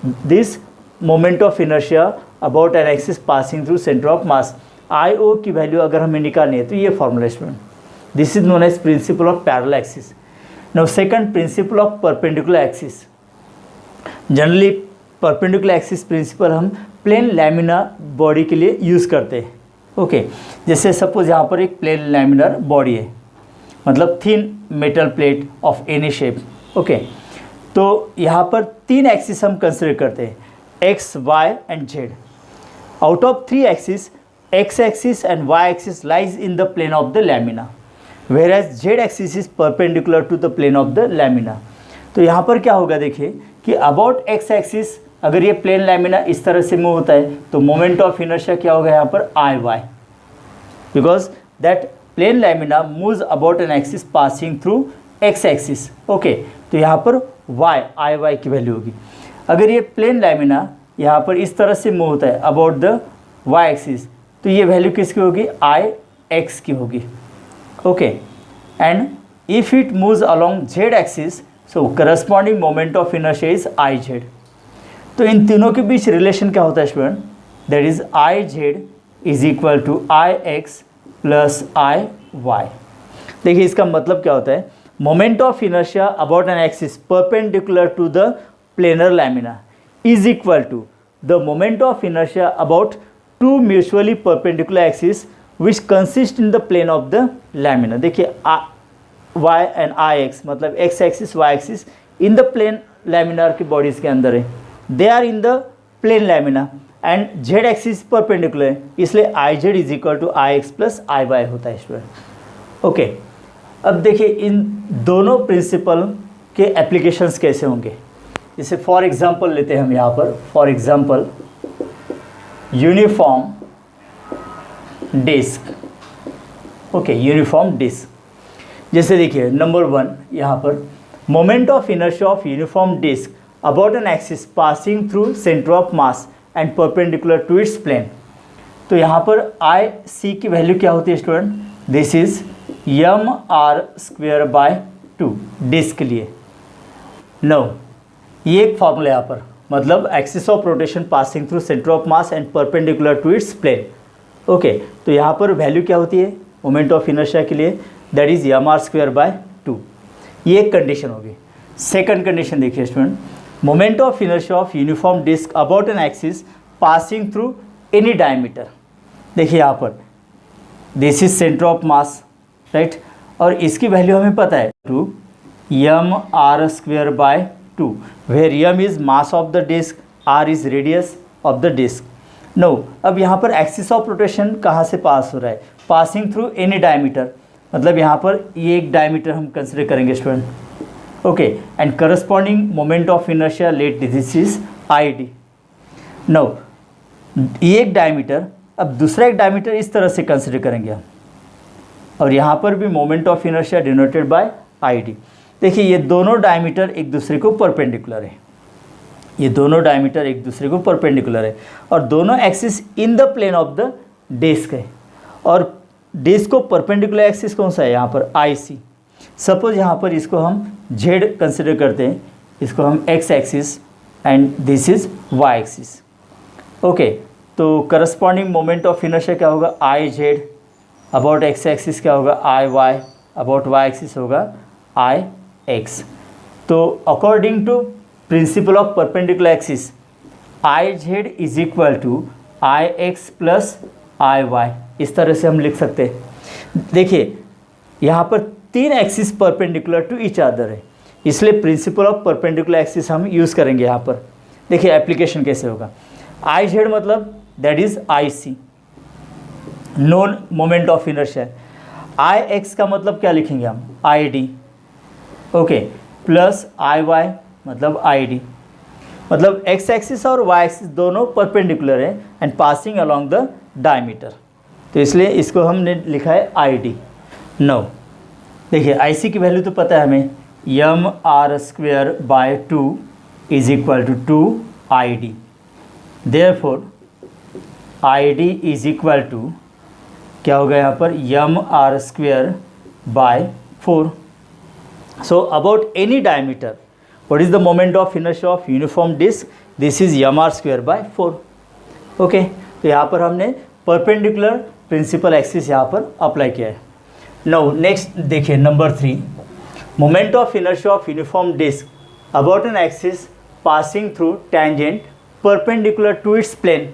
this moment of inertia about an axis passing through centre of mass. IO की value अगर हमें निकालनी है तो ये formula student, this is known as principle of parallel axis. Now second, principle of perpendicular axis. Generally perpendicular axis principle हम plane laminar body के लिए यूज़ करते हैं। ओके, जैसे सपोज यहाँ पर एक प्लेन लैमिनार बॉडी है, मतलब thin metal plate of any shape. Okay, तो यहाँ पर तीन एक्सिस हम कंसिडर करते हैं, X, Y and Z. Out of three axes, X axis and Y axis lies in the plane of the lamina, whereas Z axis is perpendicular to the plane of the lamina. तो यहाँ पर क्या होगा, देखिए कि about X axis अगर ये plane lamina इस तरह से मूव होता है तो मोमेंट ऑफ इनर्शिया क्या होगा यहाँ पर IY, because that plane lamina moves about an axis passing through X axis। Okay, तो यहाँ पर IY की वैल्यू होगी। अगर ये प्लेन लैमिना यहाँ पर इस तरह से मूव होता है अबाउट द Y एक्सिस तो ये वैल्यू किसकी होगी, IX की होगी। Okay, and if it moves along Z axis so corresponding moment of inertia is IZ। तो इन तीनों के बीच रिलेशन क्या होता है student, that is IZ is equal to IX plus IY। देखिए इसका मतलब क्या होता है, moment of inertia about an axis perpendicular to the planar lamina is equal to the moment of inertia about two mutually perpendicular axes which consist in the plane of the lamina। देखिए y and IX मतलब x axis y axis in the plane laminar की bodies के अंदर है, they are in the plane lamina and z axis perpendicular है, इसलिए IZ is equal to IX plus IY होता है स्टूडेंट। ओके, अब देखिए इन दोनों प्रिंसिपल के एप्लीकेशंस कैसे होंगे। जैसे फॉर एग्जांपल लेते हैं हम यहाँ पर, for example uniform disc. Okay, uniform disc, जैसे देखिए नंबर 1 यहाँ पर moment of inertia of uniform disc about an axis passing through centre of mass and perpendicular to its plane. तो यहाँ पर आई सी की वैल्यू क्या होती है student, this is M are square by 2 disc के लिए। नो, ये एक फॉर्मूला यहाँ पर, मतलब axis of rotation passing through centre of mass and perpendicular to its plane. Okay, तो यहाँ पर वैल्यू क्या होती है मोमेंट ऑफ इनर्शिया के लिए, that is M are square by 2। ये एक कंडीशन होगी। सेकंड कंडीशन देखिए student, moment of inertia of uniform disc about an axis passing through any diameter. देखिए यहाँ पर this is centre of mass, right, और इसकी वैल्यू हमें पता है 2 M are square by 2, where M is mass of the disc, R is radius of the disc. No, अब यहाँ पर एक्सिस ऑफ रोटेशन कहाँ से पास हो रहा है, पासिंग थ्रू एनी डायमीटर, मतलब यहाँ पर ये एक डायमीटर हम कंसिडर करेंगे student. Okay, and corresponding moment of inertia let this is I D. No, ये एक डायमीटर, अब दूसरा एक डायमीटर इस तरह से कंसिडर करेंगे हम, और यहाँ पर भी moment of inertia denoted by I D. देखिए ये दोनों डायमीटर एक दूसरे को परपेंडिकुलर है, ये दोनों डायमीटर एक दूसरे को परपेंडिकुलर है, और दोनों axis in the plane of the disc है, और डिस्क को परपेंडिकुलर एक्सिस कौन सा है यहाँ पर आई सी। सपोज यहाँ पर इसको हम जेड कंसिडर करते हैं, इसको हम X axis and this is Y axis. Okay, तो करस्पॉन्डिंग मोमेंट ऑफ इनर्शिया क्या होगा I Z, about X axis क्या होगा I Y, about Y axis होगा आई एक्स। तो according to principle of perpendicular axis I Z is equal to I X plus I Y, इस तरह से हम लिख सकते हैं। देखिए यहाँ पर 3 axis perpendicular to each other है, इसलिए प्रिंसिपल ऑफ परपेंडिकुलर एक्सिस हम यूज़ करेंगे यहाँ पर। देखिए एप्लीकेशन कैसे होगा, आई जेड मतलब that is I C, known moment of inertia. I X का मतलब क्या लिखेंगे हम I D, okay, plus I Y मतलब आई डी, मतलब एक्स एक्सिस और वाई एक्सिस दोनों परपेंडिकुलर है and passing along the diameter, तो इसलिए इसको हमने लिखा है आई डी। नो, देखिए आई सी की वैल्यू तो पता है हमें, M are square by 2 is equal to 2 I D, therefore I D is equal to क्या होगा यहाँ पर M are square by 4। So about any diameter what is the moment of inertia of uniform disc, this is M are square by 4। Okay, तो यहाँ पर हमने perpendicular principal axis यहाँ पर अप्लाई किया है। नाउ नेक्स्ट देखिए number 3, moment of inertia of uniform disc about an axis passing through tangent perpendicular to its plane.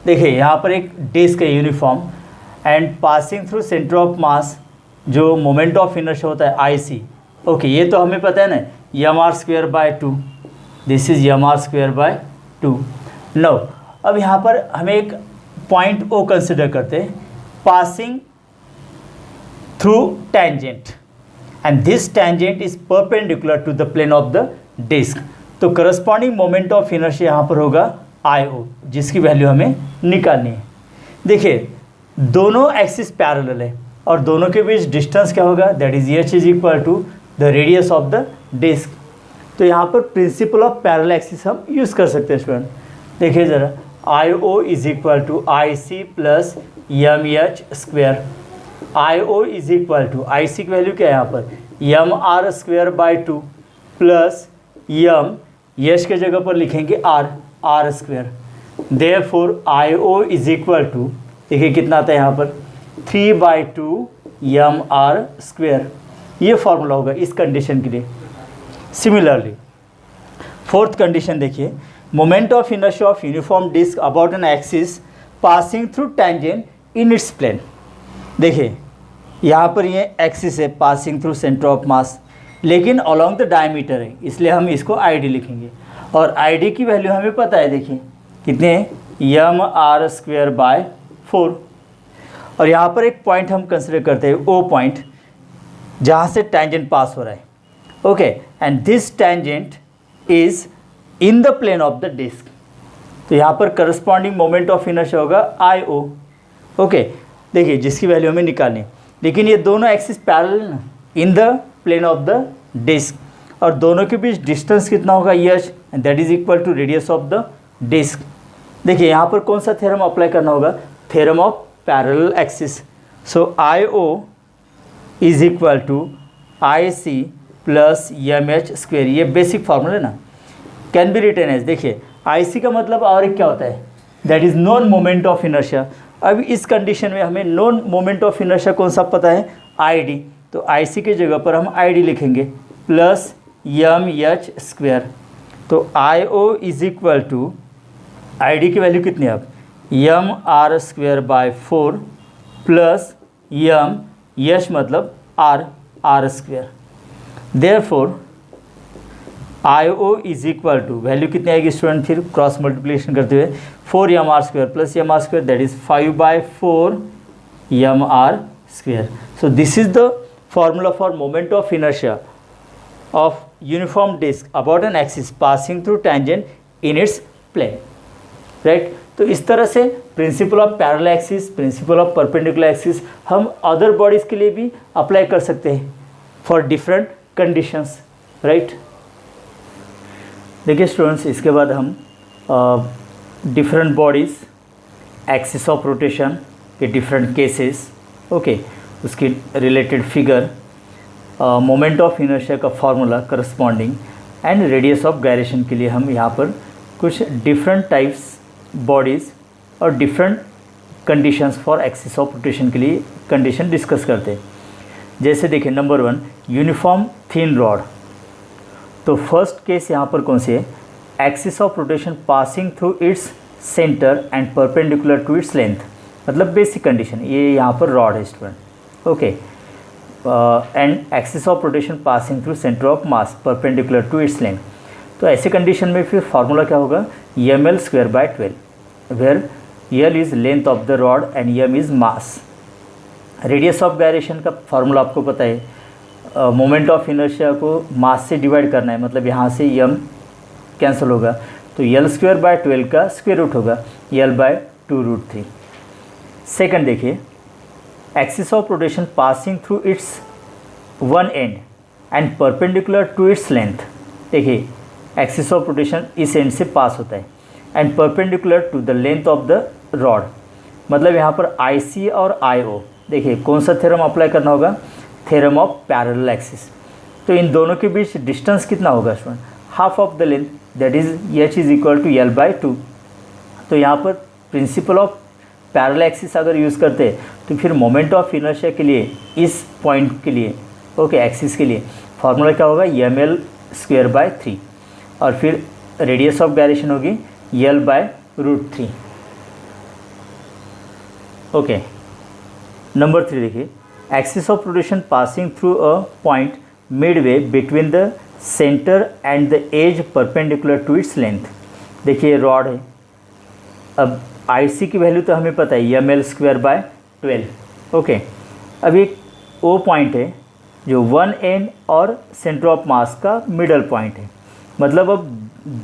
देखिए यहाँ पर एक डिस्क है uniform and passing through centre of mass, जो मोमेंट ऑफ इनर्शिया होता है आई सी। ओके, ये तो हमें पता है ना M are square by 2, this is M are square by 2। No, अब यहाँ पर हमें एक पॉइंट ओ कंसिडर करते हैं, passing through tangent and this tangent is perpendicular to the plane of the disc. तो करस्पॉन्डिंग मोमेंट ऑफ इनर्शिया यहाँ पर होगा आई ओ, जिसकी वैल्यू हमें निकालनी है। देखिए दोनों एक्सिस पैरेलल है और दोनों के बीच डिस्टेंस क्या होगा, that is H is equal to the radius of the disc. तो यहाँ पर प्रिंसिपल ऑफ पैरेलल एक्सिस हम यूज़ कर सकते हैं स्टूडेंट। देखिए ज़रा, I O is equal to I C plus M H square. I O is equal to I C की वैल्यू क्या है यहाँ पर M are square by 2 plus M यश के जगह पर लिखेंगे R, R square. Therefore I O is equal to, देखिए कितना आता है यहाँ पर 3/2 यम आर स्क्वेयर। ये फॉर्मूला होगा इस कंडीशन के लिए। सिमिलरली फोर्थ कंडीशन देखिए, moment of inertia of uniform disc about an axis passing through tangent in its plane. देखिए यहाँ पर ये एक्सिस है passing through centre of mass, लेकिन अलोंग द डायमीटर है, इसलिए हम इसको आई डी लिखेंगे। और आई डी की वैल्यू हमें पता है, देखिए कितने यम आर स्क्वेयर बाय 4। और यहाँ पर एक पॉइंट हम कंसिडर करते हैं ओ पॉइंट, जहाँ से टेंजेंट पास हो रहा है। Okay, and this tangent is in the plane of the disc. तो यहाँ पर करस्पॉन्डिंग मोमेंट ऑफ इनर्शिया होगा आई ओ। ओके, देखिए जिसकी वैल्यू हमें निकालनी है, लेकिन ये दोनों एक्सिस पैरेलल ना in the plane of the disc, और दोनों के बीच डिस्टेंस कितना होगा H, and that is equal to radius of the disc. देखिए यहाँ पर कौन सा थ्योरम अप्लाई करना होगा, theorem of parallel axis. So IO is equal to IC plus MH square, ये बेसिक फार्मूला है ना, कैन बी रिटन एज, देखिए IC का मतलब और एक क्या होता है, that is non moment of inertia. अब इस कंडीशन में हमें नॉन मोमेंट ऑफ इनर्शिया कौन सा पता है, ID, तो IC की जगह पर हम ID लिखेंगे प्लस MH स्क्वेयर। तो IO is equal to, ID की वैल्यू कितनी है अब, MR square by 4 plus MH मतलब R square. Therefore IO is equal to, value कितनी आएगी स्टूडेंट, फिर क्रॉस मल्टीप्लिकेशन करते हुए 4MR square plus MR square, that is 5/4 MR square. So this is the formula for moment of inertia of uniform disc about an axis passing through tangent in its plane, right. तो इस तरह से principle of parallel axis, principle of perpendicular axis हम other bodies के लिए भी apply कर सकते हैं फॉर डिफरेंट कंडीशंस, राइट। देखिए स्टूडेंट्स, इसके बाद हम different bodies, axis of rotation के डिफरेंट केसेस, ओके, उसकी related figure, moment of inertia का formula corresponding and radius of gyration के लिए हम यहाँ पर कुछ डिफरेंट टाइप्स बॉडीज़ और different conditions for axis of rotation के लिए कंडीशन डिस्कस करते हैं। जैसे देखिए नंबर 1, यूनिफॉर्म थिन रॉड। तो फर्स्ट केस यहाँ पर कौन सी है, axis of rotation passing through its centre and perpendicular to its length, मतलब बेसिक कंडीशन, ये यहाँ पर रॉड है student, okay, and axis of rotation passing through centre of mass perpendicular to its length. तो ऐसे कंडीशन में फिर formula क्या होगा, ML square by 12, where L is length of the rod and M is mass. Radius of gyration का formula आपको पता है, मोमेंट ऑफ इनर्शिया को मास से डिवाइड करना है, मतलब यहाँ से M कैंसिल होगा, तो L स्क्वेयर बाय 12 का स्क्वेयर रूट होगा L/2√3। सेकंड देखिए, axis of rotation passing through its one end and perpendicular to its length. देखिए एक्सिस ऑफ रोटेशन इस एंड से पास होता है and perpendicular to the length of the rod, मतलब यहाँ पर IC और IO, देखिए कौन सा थ्योरम अप्लाई करना होगा, थ्योरम ऑफ पैरेलल एक्सिस। तो इन दोनों के बीच डिस्टेंस कितना होगा student, half of the length, that is H is equal to L/2। तो यहाँ पर प्रिंसिपल ऑफ पैरेलल एक्सिस अगर यूज़ करते हैं तो फिर मोमेंट ऑफ इनर्शिया के लिए इस पॉइंट के लिए, ओके, एक्सिस के लिए फार्मूला क्या होगा, ML स्क्वेयर बाय 3, और फिर रेडियस ऑफ गायरेशन होगी L/√3, ओके। नंबर 3 देखिए, axis of rotation passing through a point midway between the centre and the edge perpendicular to its length. देखिए रॉड है, अब IC की वैल्यू तो हमें पता है ML स्क्वेयर बाय 12, ओके। अब एक O पॉइंट है जो वन एंड और सेंटर ऑफ मास का मिडल पॉइंट है, मतलब अब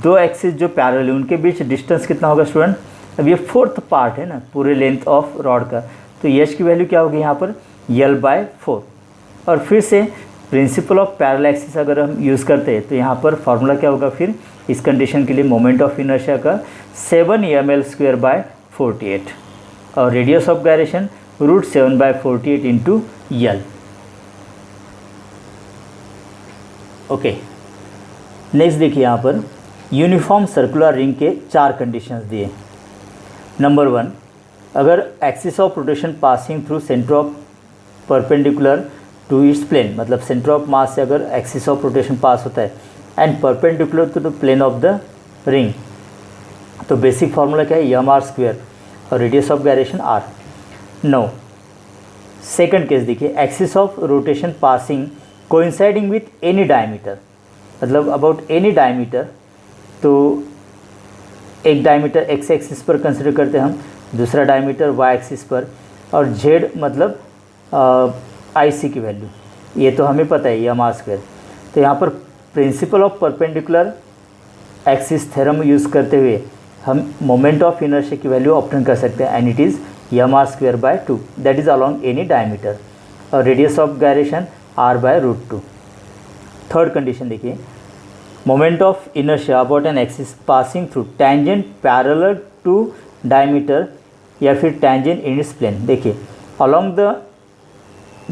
दो एक्सिस जो पैरेलल है उनके बीच डिस्टेंस कितना होगा स्टूडेंट, अब ये फोर्थ पार्ट है ना पूरे लेंथ ऑफ रॉड का, तो H की वैल्यू क्या होगी यहाँ पर L/4। और फिर से प्रिंसिपल ऑफ पैरेलल एक्सिस अगर हम यूज़ करते हैं तो यहाँ पर फार्मूला क्या होगा फिर इस कंडीशन के लिए, मोमेंट ऑफ इनर्शिया का 7ML स्क्वेयर बाय 48 और radius of gyration √7/48 into L, okay. Next देखिए यहाँ पर यूनिफॉर्म सर्कुलर रिंग के 4 कंडीशंस दिए। नंबर 1, अगर axis of rotation passing through centre of perpendicular to its plane, मतलब सेंटर ऑफ मास से अगर एक्सिस ऑफ रोटेशन पास होता है and perpendicular to the plane of the ring, तो basic formula क्या है, MR स्क्वेयर और radius of gyration R। Now second case देखिए, axis of rotation passing coinciding with any diameter, मतलब about any diameter, तो एक डायमीटर x एक्सिस पर consider करते हैं हम, दूसरा डायमीटर y एक्सिस पर, और z मतलब IC की वैल्यू, ये तो हमें पता है MR स्क्वेयर। तो यहाँ पर principle of perpendicular axis theorem use करते हुए हम मोमेंट ऑफ इनर्शिया की वैल्यू ऑब्टेन कर सकते हैं and it is MR square by 2, that is along any diameter, और radius of gyration R/√2। Third condition देखिए, moment of inertia about an axis passing through tangent parallel to diameter या फिर tangent in its plane. देखिए along the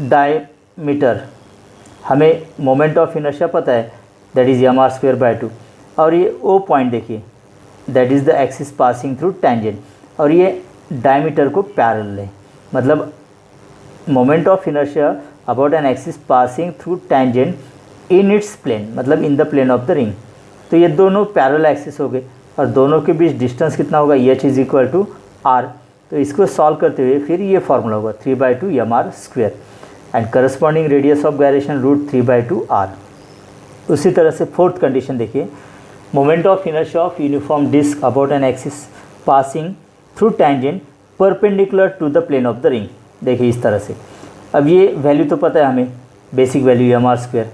diameter हमें moment of inertia पता है, that is mr²/2, और ये O point देखिए that is the axis passing through tangent, और ये डायमीटर को पैरेलल है, मतलब moment of inertia about an axis passing through tangent in its plane, मतलब in the plane of the ring. तो ये दोनों पैरेलल एक्सिस हो गए और दोनों के बीच डिस्टेंस कितना होगा, h = r। तो इसको सॉल्व करते हुए फिर ये फार्मूला होगा 3/2 mr² and corresponding radius of gyration √3/2 r। उसी तरह से फोर्थ कंडीशन देखिए, moment of inertia of uniform disc about an axis passing through tangent perpendicular to the plane of the ring. देखिए इस तरह से, अब ये वैल्यू तो पता है हमें, बेसिक वैल्यू mr²,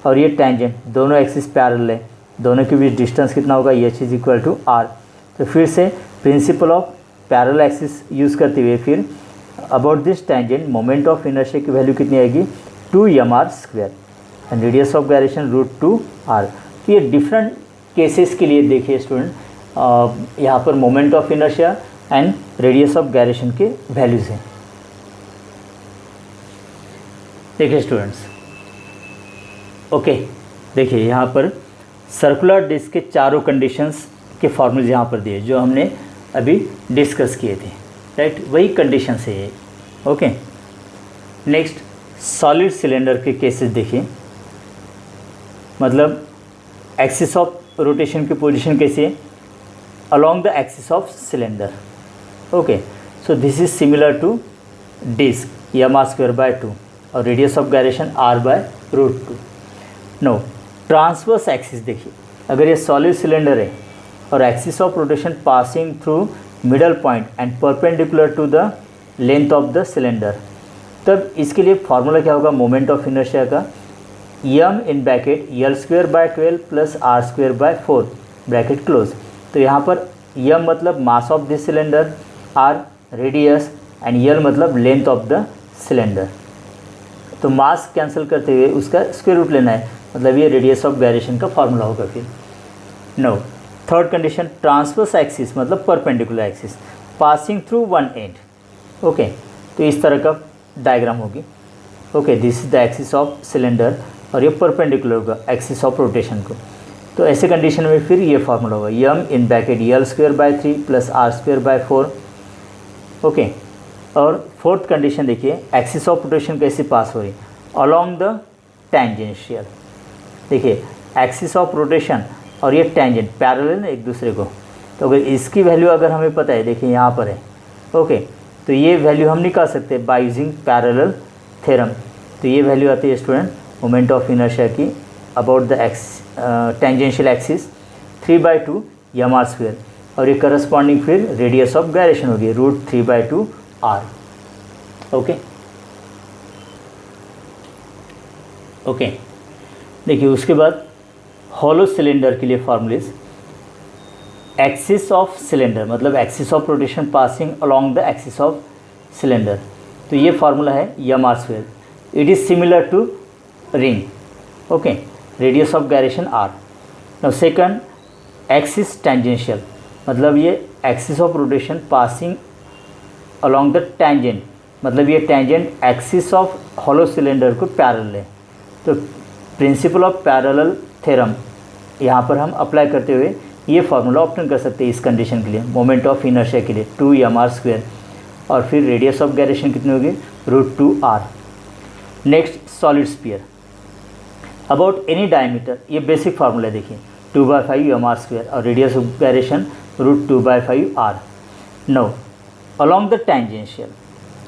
और ये टेंजेंट, दोनों एक्सिस पैरेलल है, दोनों के बीच डिस्टेंस कितना होगा, h = r। तो फिर से principle of parallel axis use करते हुए फिर about this tangent moment of inertia की वैल्यू कितनी आएगी, 2 mr² and radius of gyration √2r। तो ये डिफरेंट केसेस के लिए देखिए स्टूडेंट, यहाँ पर moment of inertia and radius of gyration के वैल्यूज़ हैं। देखिए स्टूडेंट्स, ओके, देखिए यहाँ पर सर्कुलर डिस्क के चारों कंडीशंस के फॉर्मूले यहाँ पर दिए जो हमने अभी डिस्कस किए थे, राइट, वही कंडीशंस है ये। ओके, नेक्स्ट सॉलिड सिलेंडर के केसेस देखिए, मतलब एक्सिस ऑफ रोटेशन की पोजीशन कैसी है, along the axis of cylinder. Okay, so this is similar to disc mr²/2 और radius of gyration r/√2। Now transverse axis देखिए, अगर ये सॉलिड सिलेंडर है और axis of rotation passing through middle point and perpendicular to the length of the cylinder, तब इसके लिए formula क्या होगा मोमेंट ऑफ इनर्शिया का, m in bracket L²/12 + R²/4 bracket close. तो यहाँ पर m मतलब mass of this cylinder, r radius and L मतलब लेंथ ऑफ द सिलेंडर। तो मास कैंसिल करते हुए उसका स्क्वायर रूट लेना है, मतलब ये रेडियस ऑफ गायरेशन का फार्मूला होगा फिर। Now third condition, transverse axis मतलब perpendicular axis passing through one end. Okay, तो इस तरह का डायग्राम होगी। Okay, this is the axis of cylinder और ये परपेंडिकुलर होगा एक्सिस ऑफ रोटेशन को। तो ऐसे कंडीशन में फिर ये फार्मूला होगा m in bracket L²/3 + R²/4। Okay, और फोर्थ कंडीशन देखिए, एक्सिस ऑफ रोटेशन कैसे पास हो रही, अलोंग द टेंजेंशियल। देखिए एक्सिस ऑफ रोटेशन और ये टेंजेंट पैरेलल है एक दूसरे को, तो अगर इसकी वैल्यू अगर हमें पता है, देखिए यहाँ पर है। ओके, तो ये वैल्यू हम निकाल सकते हैं बाय यूजिंग पैरेलल थ्योरम। तो ये वैल्यू आती है स्टूडेंट मोमेंट ऑफ इनर्शिया की about the tangential axis 3/2 mr², और ये करस्पॉन्डिंग फिर रेडियस ऑफ गायरेशन होगी √3/2 r। ओके, ओके, देखिए उसके बाद हॉलो सिलेंडर के लिए फार्मूलेज, एक्सिस ऑफ सिलेंडर मतलब axis of rotation passing along the axis of cylinder. तो ये फार्मूला है mr², it is similar to ring. Okay, radius of gyration r। Now second, axis tangential मतलब ये axis of rotation passing along the tangent, मतलब ये tangent axis of hollow cylinder को parallel है। तो प्रिंसिपल ऑफ पैरेलल थ्योरम यहाँ पर हम अप्लाई करते हुए ये फार्मूला ऑप्टेन कर सकते हैं इस कंडीशन के लिए, मोमेंट ऑफ इनर्शिया के लिए 2 mr², और फिर रेडियस ऑफ गायरेशन कितनी होगी √2r। Next solid sphere about any diameter, ये बेसिक फार्मूला देखिए 2/5 mr² और radius of gyration √2/5 r। Now along the tangential,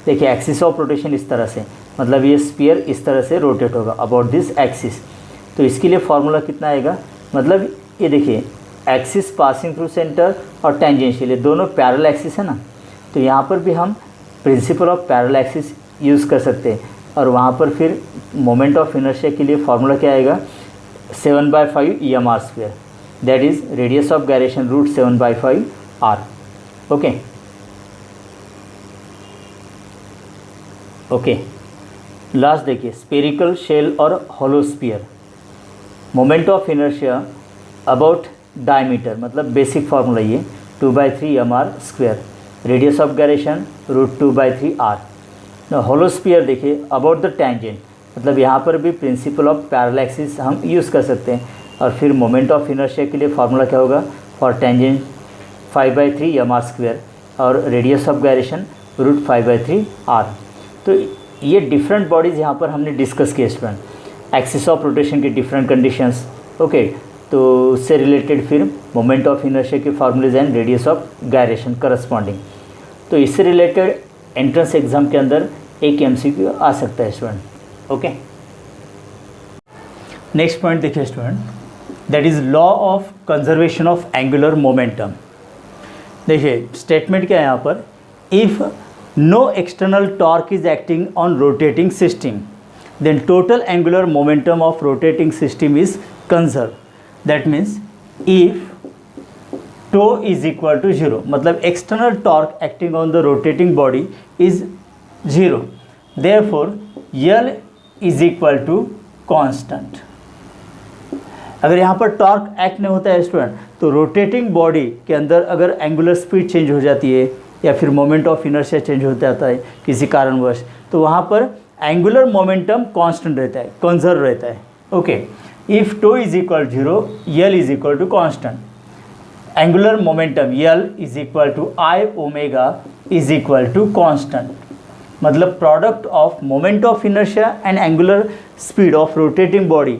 देखिए एक्सिस ऑफ रोटेशन इस तरह से, मतलब ये स्फीयर इस तरह से रोटेट होगा अबाउट दिस एक्सिस। तो इसके लिए फार्मूला कितना आएगा, मतलब ये देखिए एक्सिस पासिंग थ्रू सेंटर और टेंजेंशियल ये दोनों पैरेलल एक्सिस है ना, तो यहाँ पर भी हम principal of parallel axis use कर सकते हैं। और वहाँ पर फिर मोमेंट ऑफ इनर्शिया के लिए फार्मूला क्या आएगा 7/5 mr², that is radius of gyration √7/5 r। Okay, okay, last देखिए स्पेरिकल शेल और hollow sphere, moment of inertia about diameter मतलब बेसिक फार्मूला ये 2/3 mr², radius of gyration √2/3r। होलोस्फीयर देखिए अबाउट द टेंजेंट, मतलब यहाँ पर भी प्रिंसिपल ऑफ पैरेलल एक्सिस हम यूज़ कर सकते हैं। और फिर मोमेंट ऑफ इनर्शिया के लिए फार्मूला क्या होगा, फॉर टेंजेंट 5/3 mr² और रेडियस ऑफ गायरेशन √5/3r। तो ये डिफरेंट बॉडीज़ यहाँ पर हमने डिस्कस किए स्टूडेंट। एक्सिस ऑफ रोटेशन की डिफरेंट कंडीशंस, ओके। तो उससे रिलेटेड फिर मोमेंट ऑफ इनर्शिया के फार्मूलेज and radius of gyration corresponding. तो इससे रिलेटेड एंट्रेंस एग्जाम के अंदर एक MCQ आ सकता है स्टूडेंट, ओके। नेक्स्ट पॉइंट देखिए student, that is law of conservation of angular momentum. देखिए स्टेटमेंट क्या है यहाँ पर, if no external torque is acting on rotating system then total angular momentum of rotating system is conserve. That means if tau is equal to 0, मतलब external torque acting on the rotating body is 0, therefore L is equal to constant. अगर यहाँ पर torque act नहीं होता है student, तो rotating body के अंदर अगर एंगुलर स्पीड चेंज हो जाती है या फिर मोमेंट ऑफ इनर्शिया चेंज हो जाता है किसी कारणवश, तो वहाँ पर एंगुलर मोमेंटम कांस्टेंट रहता है, कंजर्व रहता है, okay. If tau is equal 0, L is equal to constant. Angular momentum L is equal to I omega is equal to constant, मतलब product of moment of inertia and angular speed of rotating body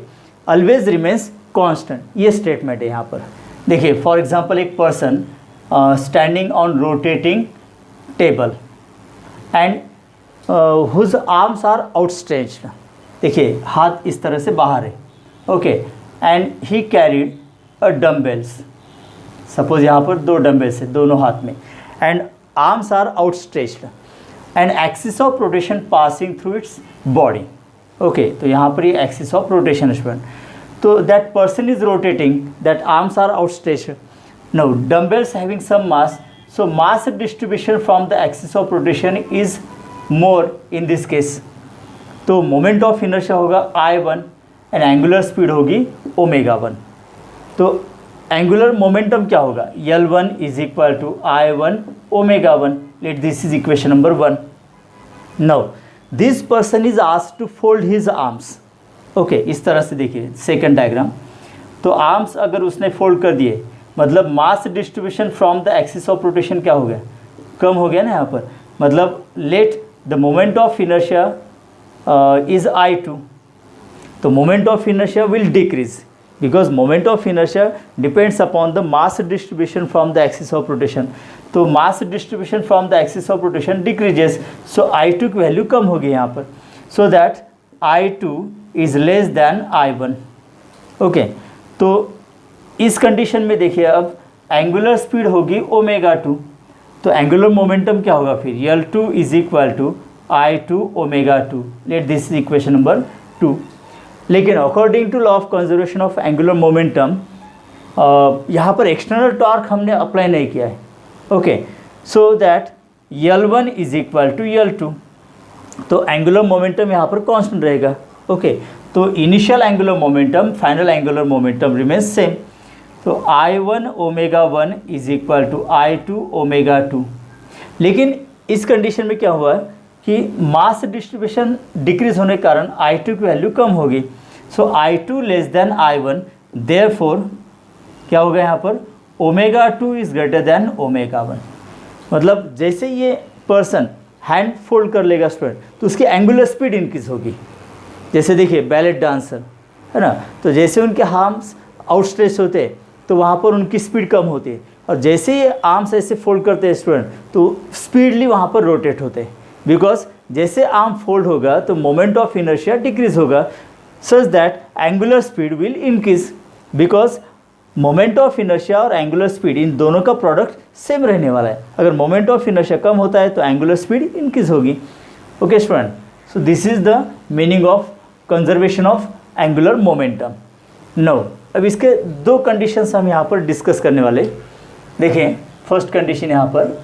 always remains constant. ये statement है यहाँ पर। देखिए for example एक person standing on rotating table and whose arms are outstretched. देखिए हाथ इस तरह से बाहर है, okay, and he carried a dumbbells. Suppose यहाँ पर 2 डम्बेल्स है दोनों हाथ में, and arms are outstretched and axis of rotation passing through its body, okay. तो यहाँ पर ये एक्सिस ऑफ रोटेशन स्टूडेंट, तो that person is rotating, that arms are outstretched. Now dumbbells having some mass, so mass distribution from the axis of rotation is more in this case. तो moment of inertia होगा I1 and angular speed होगी ω1। तो angular momentum क्या होगा, L1 is equal to I1 ω1। Let this is equation number 1. Now this person is asked to fold his arms, okay। इस तरह से देखिए सेकंड डायग्राम, तो आर्म्स अगर उसने फोल्ड कर दिए, मतलब मास distribution from the axis of rotation क्या हो गया, कम हो गया ना यहाँ पर, मतलब let the moment of inertia is I2, तो moment of inertia will decrease because moment of inertia depends upon the mass distribution from the axis of rotation. तो mass distribution from the axis of rotation decreases, so I2 की value कम होगी यहाँ पर, so that I2 is less than I1, okay. तो इस condition में देखिए अब एंगुलर स्पीड होगी ω2, तो एंगुलर मोमेंटम क्या होगा फिर, L2 is equal to I2 ω2। Let this is equation number 2। लेकिन according to law of conservation of angular momentum यहाँ पर एक्सटर्नल टॉर्क हमने अप्लाई नहीं किया है, okay. So that L1 is equal to L2, तो एंगुलर मोमेंटम यहाँ पर कांस्टेंट रहेगा, ओके। तो initial angular momentum, final angular momentum remains same. तो I1 ω1 is equal to I2 ω2। लेकिन इस कंडीशन में क्या हुआ कि मास डिस्ट्रीब्यूशन डिक्रीज होने के कारण I2 की वैल्यू कम होगी, सो I2 less than I1, therefore क्या होगा यहाँ पर, ω2 इज ग्रेटर देन ω1। मतलब जैसे ये पर्सन हैंड फोल्ड कर लेगा स्टूडेंट, तो उसकी एंगुलर स्पीड इंक्रीज होगी। जैसे देखिए बैलेट डांसर है ना, तो जैसे उनके आर्म्स आउटस्ट्रेच होते हैं तो वहाँ पर उनकी स्पीड कम होती है, और जैसे ही आर्म्स ऐसे फोल्ड करते हैं स्टूडेंट तो स्पीडली वहाँ पर रोटेट होते हैं, बिकॉज जैसे आर्म फोल्ड होगा तो मोमेंट ऑफ इनर्शिया डिक्रीज होगा, such that angular speed will increase, because moment of inertia और एंगुलर स्पीड इन दोनों का प्रोडक्ट सेम रहने वाला है। अगर मोमेंट ऑफ इनर्शिया कम होता है तो एंगुलर स्पीड इंक्रीज होगी, okay student. So this is the meaning of conservation of angular momentum. Now अब इसके 2 कंडीशंस हम यहाँ पर डिस्कस करने वाले। देखें फर्स्ट कंडीशन यहाँ पर,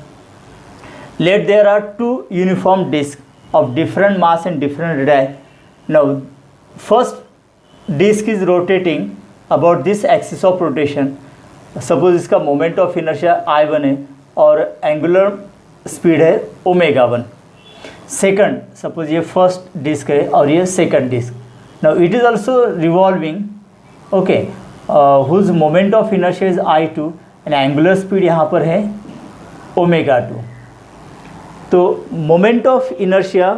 let there are 2 uniform disc of different mass and different radii. Now first disc is rotating about this axis of rotation. Suppose इसका मोमेंट ऑफ इनर्शिया I1 है और एंगुलर स्पीड है omega 1। Second, suppose ये first disc है और ये second disc, now it is also revolving, okay, whose moment of inertia is I2 and angular speed यहाँ पर है ओमेगा 2। तो moment of inertia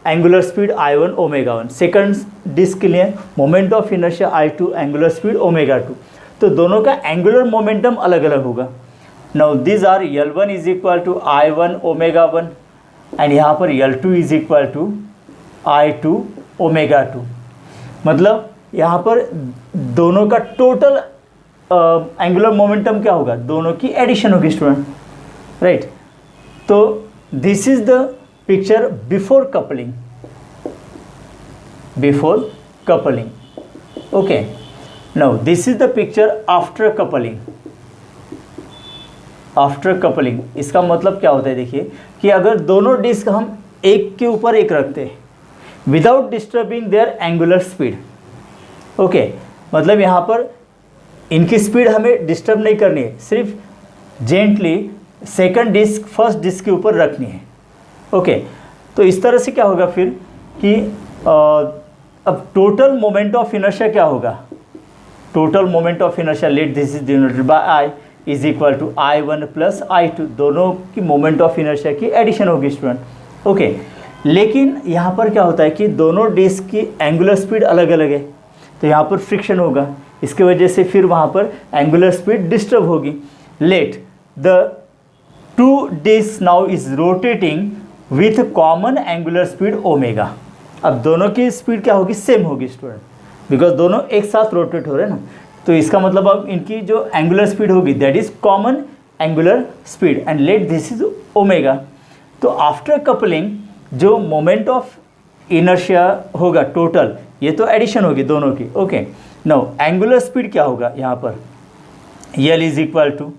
angular speed I1 omega 1, second disc के लिए moment of inertia I2 angular speed omega 2। तो दोनों का angular momentum अलग अलग होगा। Now this are L1 is equal to I1 omega 1 and यहाँ पर L2 is equal to I2 omega 2। मतलब यहाँ पर दोनों का टोटल एंगुलर मोमेंटम क्या होगा, दोनों की एडिशन होगी स्टूडेंट, राइट। तो this is the picture before coupling, okay. Now this is the picture after coupling. इसका मतलब क्या होता है, देखिए कि अगर दोनों डिस्क हम एक के ऊपर एक रखते हैं without disturbing their angular speed, okay, मतलब यहाँ पर इनकी स्पीड हमें डिस्टर्ब नहीं करनी है, सिर्फ gently second disc first disc के ऊपर रखनी है, ओके। तो इस तरह से क्या होगा फिर कि अब टोटल मोमेंट ऑफ इनर्शिया क्या होगा, total moment of inertia let this is denoted by I is equal to I1 plus I2, दोनों की मोमेंट ऑफ इनर्शिया की एडिशन होगी स्टूडेंट, ओके। लेकिन यहाँ पर क्या होता है कि दोनों डिस्क की एंगुलर स्पीड अलग अलग है, तो यहाँ पर फ्रिक्शन होगा, इसके वजह से फिर वहाँ पर एंगुलर स्पीड डिस्टर्ब होगी। Let the two disc now is rotating with common angular speed omega. अब दोनों की स्पीड क्या होगी, सेम होगी स्टूडेंट, बिकॉज दोनों एक साथ रोटेट हो रहे हैं ना। तो इसका मतलब अब इनकी जो एंगुलर स्पीड होगी that is common angular speed and let this is omega. तो आफ्टर कपलिंग जो मोमेंट ऑफ इनर्शिया होगा टोटल, ये तो एडिशन होगी दोनों की, ओके। नाउ एंगुलर स्पीड क्या होगा यहाँ पर, L is equal to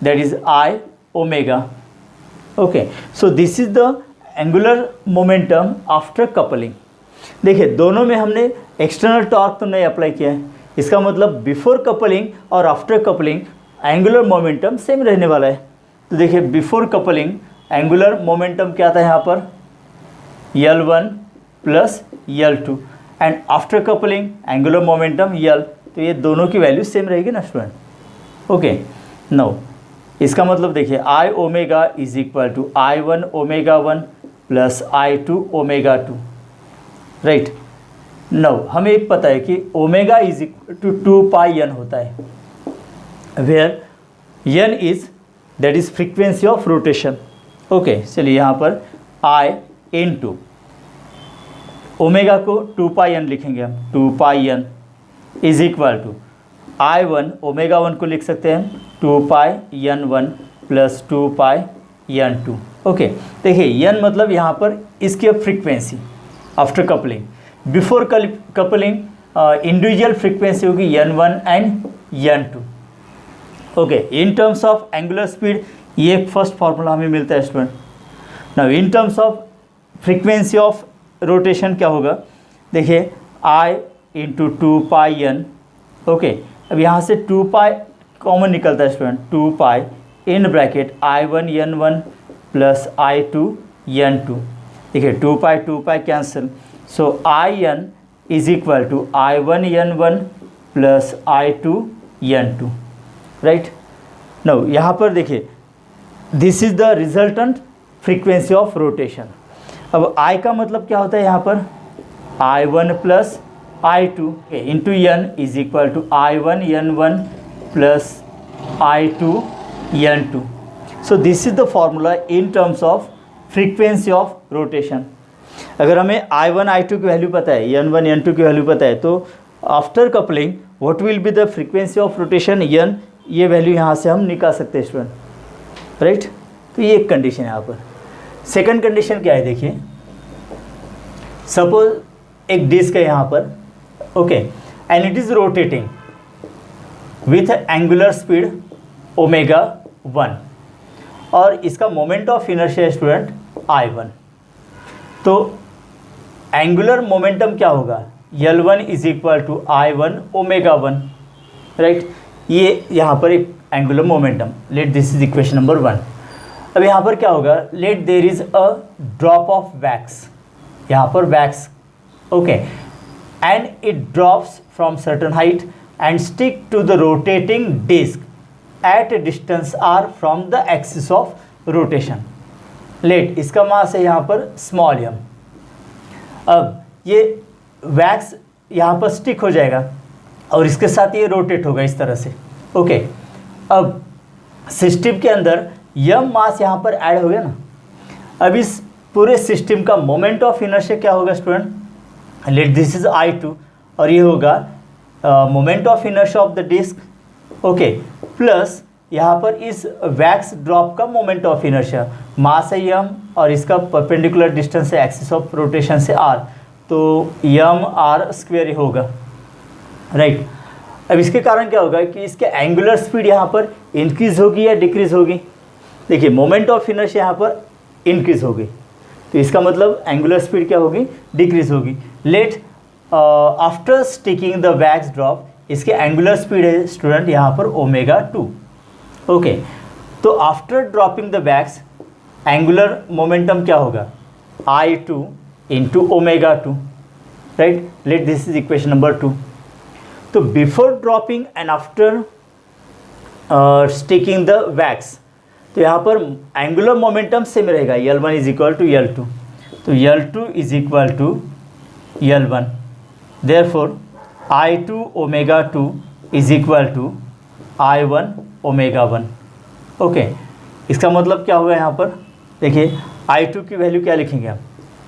that is I omega, okay. So this is the angular momentum after coupling. देखिए दोनों में हमने एक्सटर्नल टॉर्क तो नहीं अप्लाई किया है, इसका मतलब बिफोर कपलिंग और after coupling angular momentum same रहने वाला है। तो देखिए बिफोर कपलिंग एंगुलर मोमेंटम क्या था यहाँ पर, L1 plus L2 and after coupling angular momentum L, तो ये दोनों की वैल्यू सेम रहेगी ना स्टूडेंट, ओके। नाउ इसका मतलब देखिए I omega is equal to I1 omega 1 plus I2 omega 2, right. Now हमें एक पता है कि omega is equal to 2 pi n होता है, where n is that is frequency of rotation, okay. चलिए यहाँ पर I इनटू ओमेगा को 2 पाई n लिखेंगे हम, 2 pi n is equal to I1 omega 1 को लिख सकते हैं 2 pi n1 plus 2 pi n2, okay. देखिए n मतलब यहाँ पर इसकी frequency after coupling, before coupling individual frequency होगी n1 and n2, okay. In terms of angular speed ये एक फर्स्ट फार्मूला हमें मिलता है student. Now in terms of frequency of rotation क्या होगा, देखिए I into 2 pi n, okay. अब यहाँ से 2 पाई कॉमन निकलता है student, 2 pi in bracket I1 n1 plus I2 n2, देखिए 2 pi cancel, so In is equal to I1 n1 plus I2 n2, right. Now यहाँ पर देखिए this is the resultant frequency of rotation. अब I का मतलब क्या होता है यहाँ पर, I1 plus I2 into n is equal to I1 n1 plus I2 n2। So this is the formula in terms of frequency of rotation. अगर हमें I1 I2 की वैल्यू पता है, n1 n2 की वैल्यू पता है, तो after coupling what will be the frequency of rotation n, ये वैल्यू यहाँ से हम निकाल सकते हैं स्टूडेंट, राइट। तो ये एक कंडीशन है यहाँ पर। सेकंड कंडीशन क्या है, देखिए सपोज एक डिस्क है यहाँ पर, okay, and it is rotating with angular speed omega 1 और इसका moment of inertia student I1। तो एंगुलर मोमेंटम क्या होगा, L1 is equal to I1 omega 1, right. ये यहाँ पर एक angular momentum, let this is equation number 1। अब यहाँ पर क्या होगा, let there is a drop of wax, यहाँ पर wax, okay, and it drops from certain height and stick to the rotating disc at a distance r from the axis of rotation. Let, इसका mass है यहाँ पर small M. अब ये wax यहाँ पर स्टिक हो जाएगा और इसके साथ ये रोटेट होगा इस तरह से, ओके। अब सिस्टम के अंदर यम मास यहाँ पर ऐड हो गया ना। अब इस पूरे सिस्टम का मोमेंट ऑफ इनर्शिया क्या होगा student, late this is I2 और ये होगा moment of inertia of the disc, okay, plus यहाँ पर इस वैक्स ड्रॉप का मोमेंट ऑफ इनर्शिया, मास है यम और इसका परपेंडिकुलर डिस्टेंस है एक्सिस ऑफ रोटेशन से r, तो यम आर स्क्वेयर होगा, राइट। अब इसके कारण क्या होगा कि इसके एंगुलर स्पीड यहाँ पर इंक्रीज होगी या डिक्रीज होगी। देखिए मोमेंट ऑफ इनर्शिया यहाँ पर इंक्रीज होगी, तो इसका मतलब एंगुलर स्पीड क्या होगी, डिक्रीज होगी। Let after sticking the wax drop, इसके एंगुलर स्पीड है स्टूडेंट यहाँ पर ω2, ओके। तो after dropping the wax angular momentum क्या होगा, I2 into ω2, right. Let this is equation number 2। तो before dropping and after sticking the wax, तो यहाँ पर एंगुलर मोमेंटम सेम रहेगा, L1 is equal to L2, तो L2 is equal to L1, therefore I2 ω2 is equal to I1 ω1, okay. इसका मतलब क्या होगा यहाँ पर, देखिए I2 की वैल्यू क्या लिखेंगे हम,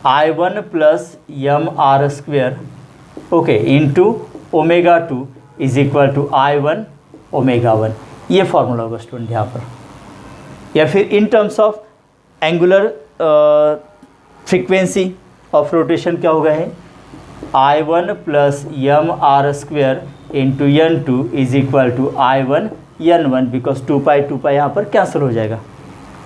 I1 plus m are square, okay, into ω2 is equal to I1 ω1, ये फॉर्मूला होगा स्टूडेंट यहाँ पर। या फिर in terms of angular frequency of rotation क्या होगा है, I1 plus m are square into N2 is equal to I1 N1, because 2π यहाँ पर कैंसिल हो जाएगा,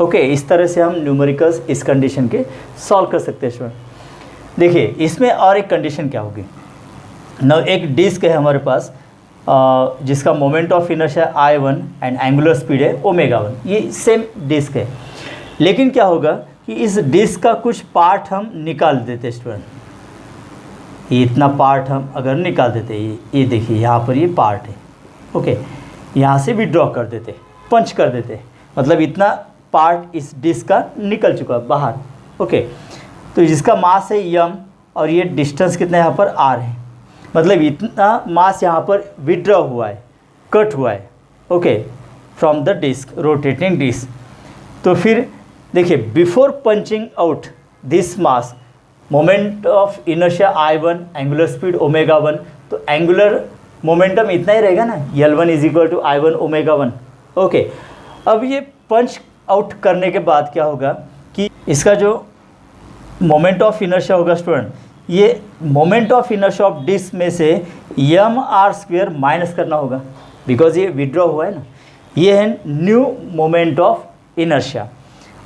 ओके। इस तरह से हम न्यूमेरिकल्स इस कंडीशन के सॉल्व कर सकते हैं स्टूडेंट। देखिए इसमें और एक कंडीशन क्या होगी ना, एक डिस्क है हमारे पास जिसका moment of inertia I1 and angular speed है ω1, ये सेम डिस्क है। लेकिन क्या होगा कि इस डिस्क का कुछ पार्ट हम निकाल देते स्टूडेंट, ये इतना पार्ट हम अगर निकाल देते, ये देखिए यहाँ पर ये पार्ट है, ओके, यहाँ से विड्रॉ कर देते, पंच कर देते, मतलब इतना पार्ट इस डिस्क का निकल चुका है बाहर, ओके। तो जिसका मास है यम और ये डिस्टेंस कितना यहाँ पर r है, मतलब इतना मास यहाँ पर विड्रॉ हुआ है, कट हुआ है, okay, from the disc, rotating disc. तो फिर देखिए before punching out this mass, moment of inertia I1, angular speed ω1, तो एंगुलर मोमेंटम इतना ही रहेगा ना, L1 is equal to I1 ω1, okay. अब ये पंच आउट करने के बाद क्या होगा कि इसका जो मोमेंट ऑफ इनर्शिया होगा स्टूडेंट, ये moment of inertia of disc में से यम आर स्क्वेयर माइनस करना होगा, बिकॉज ये विड्रॉ हुआ है ना, ये है न्यू मोमेंट ऑफ इनर्शिया।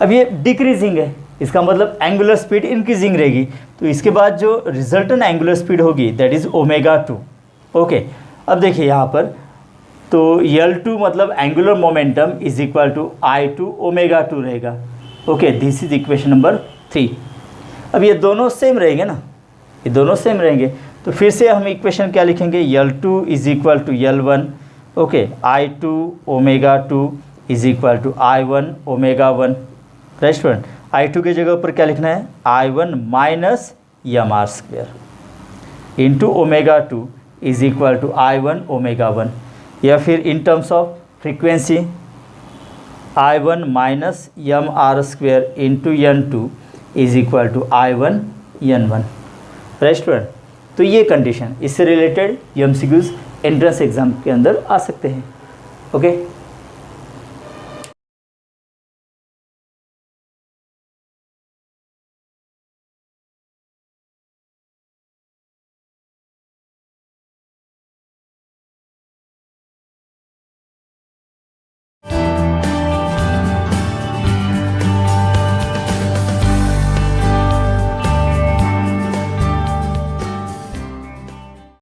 अब ये डिक्रीजिंग है, इसका मतलब एंगुलर स्पीड इंक्रीजिंग रहेगी, तो इसके बाद जो रिजल्टेंट एंगुलर स्पीड होगी दैट इज़ ω2, ओके। अब देखिए यहाँ पर तो L2 मतलब angular momentum is equal to I2 ω2 रहेगा, okay. This is equation number 3। अब ये दोनों सेम रहेंगे ना, ये दोनों सेम रहेंगे, तो फिर से हम इक्वेशन क्या लिखेंगे, L2 is equal to L1, okay, I2 ω2 is equal to I1 ω1, right student. I2 की जगह पर क्या लिखना है, I1 minus m are square into ω2 is equal to I1 ω1, या फिर in terms of frequency I1 minus m are square into N2 is equal to I1 N1, right student. तो ये कंडीशन, इससे रिलेटेड MCQs एंट्रेंस एग्जाम के अंदर आ सकते हैं, okay.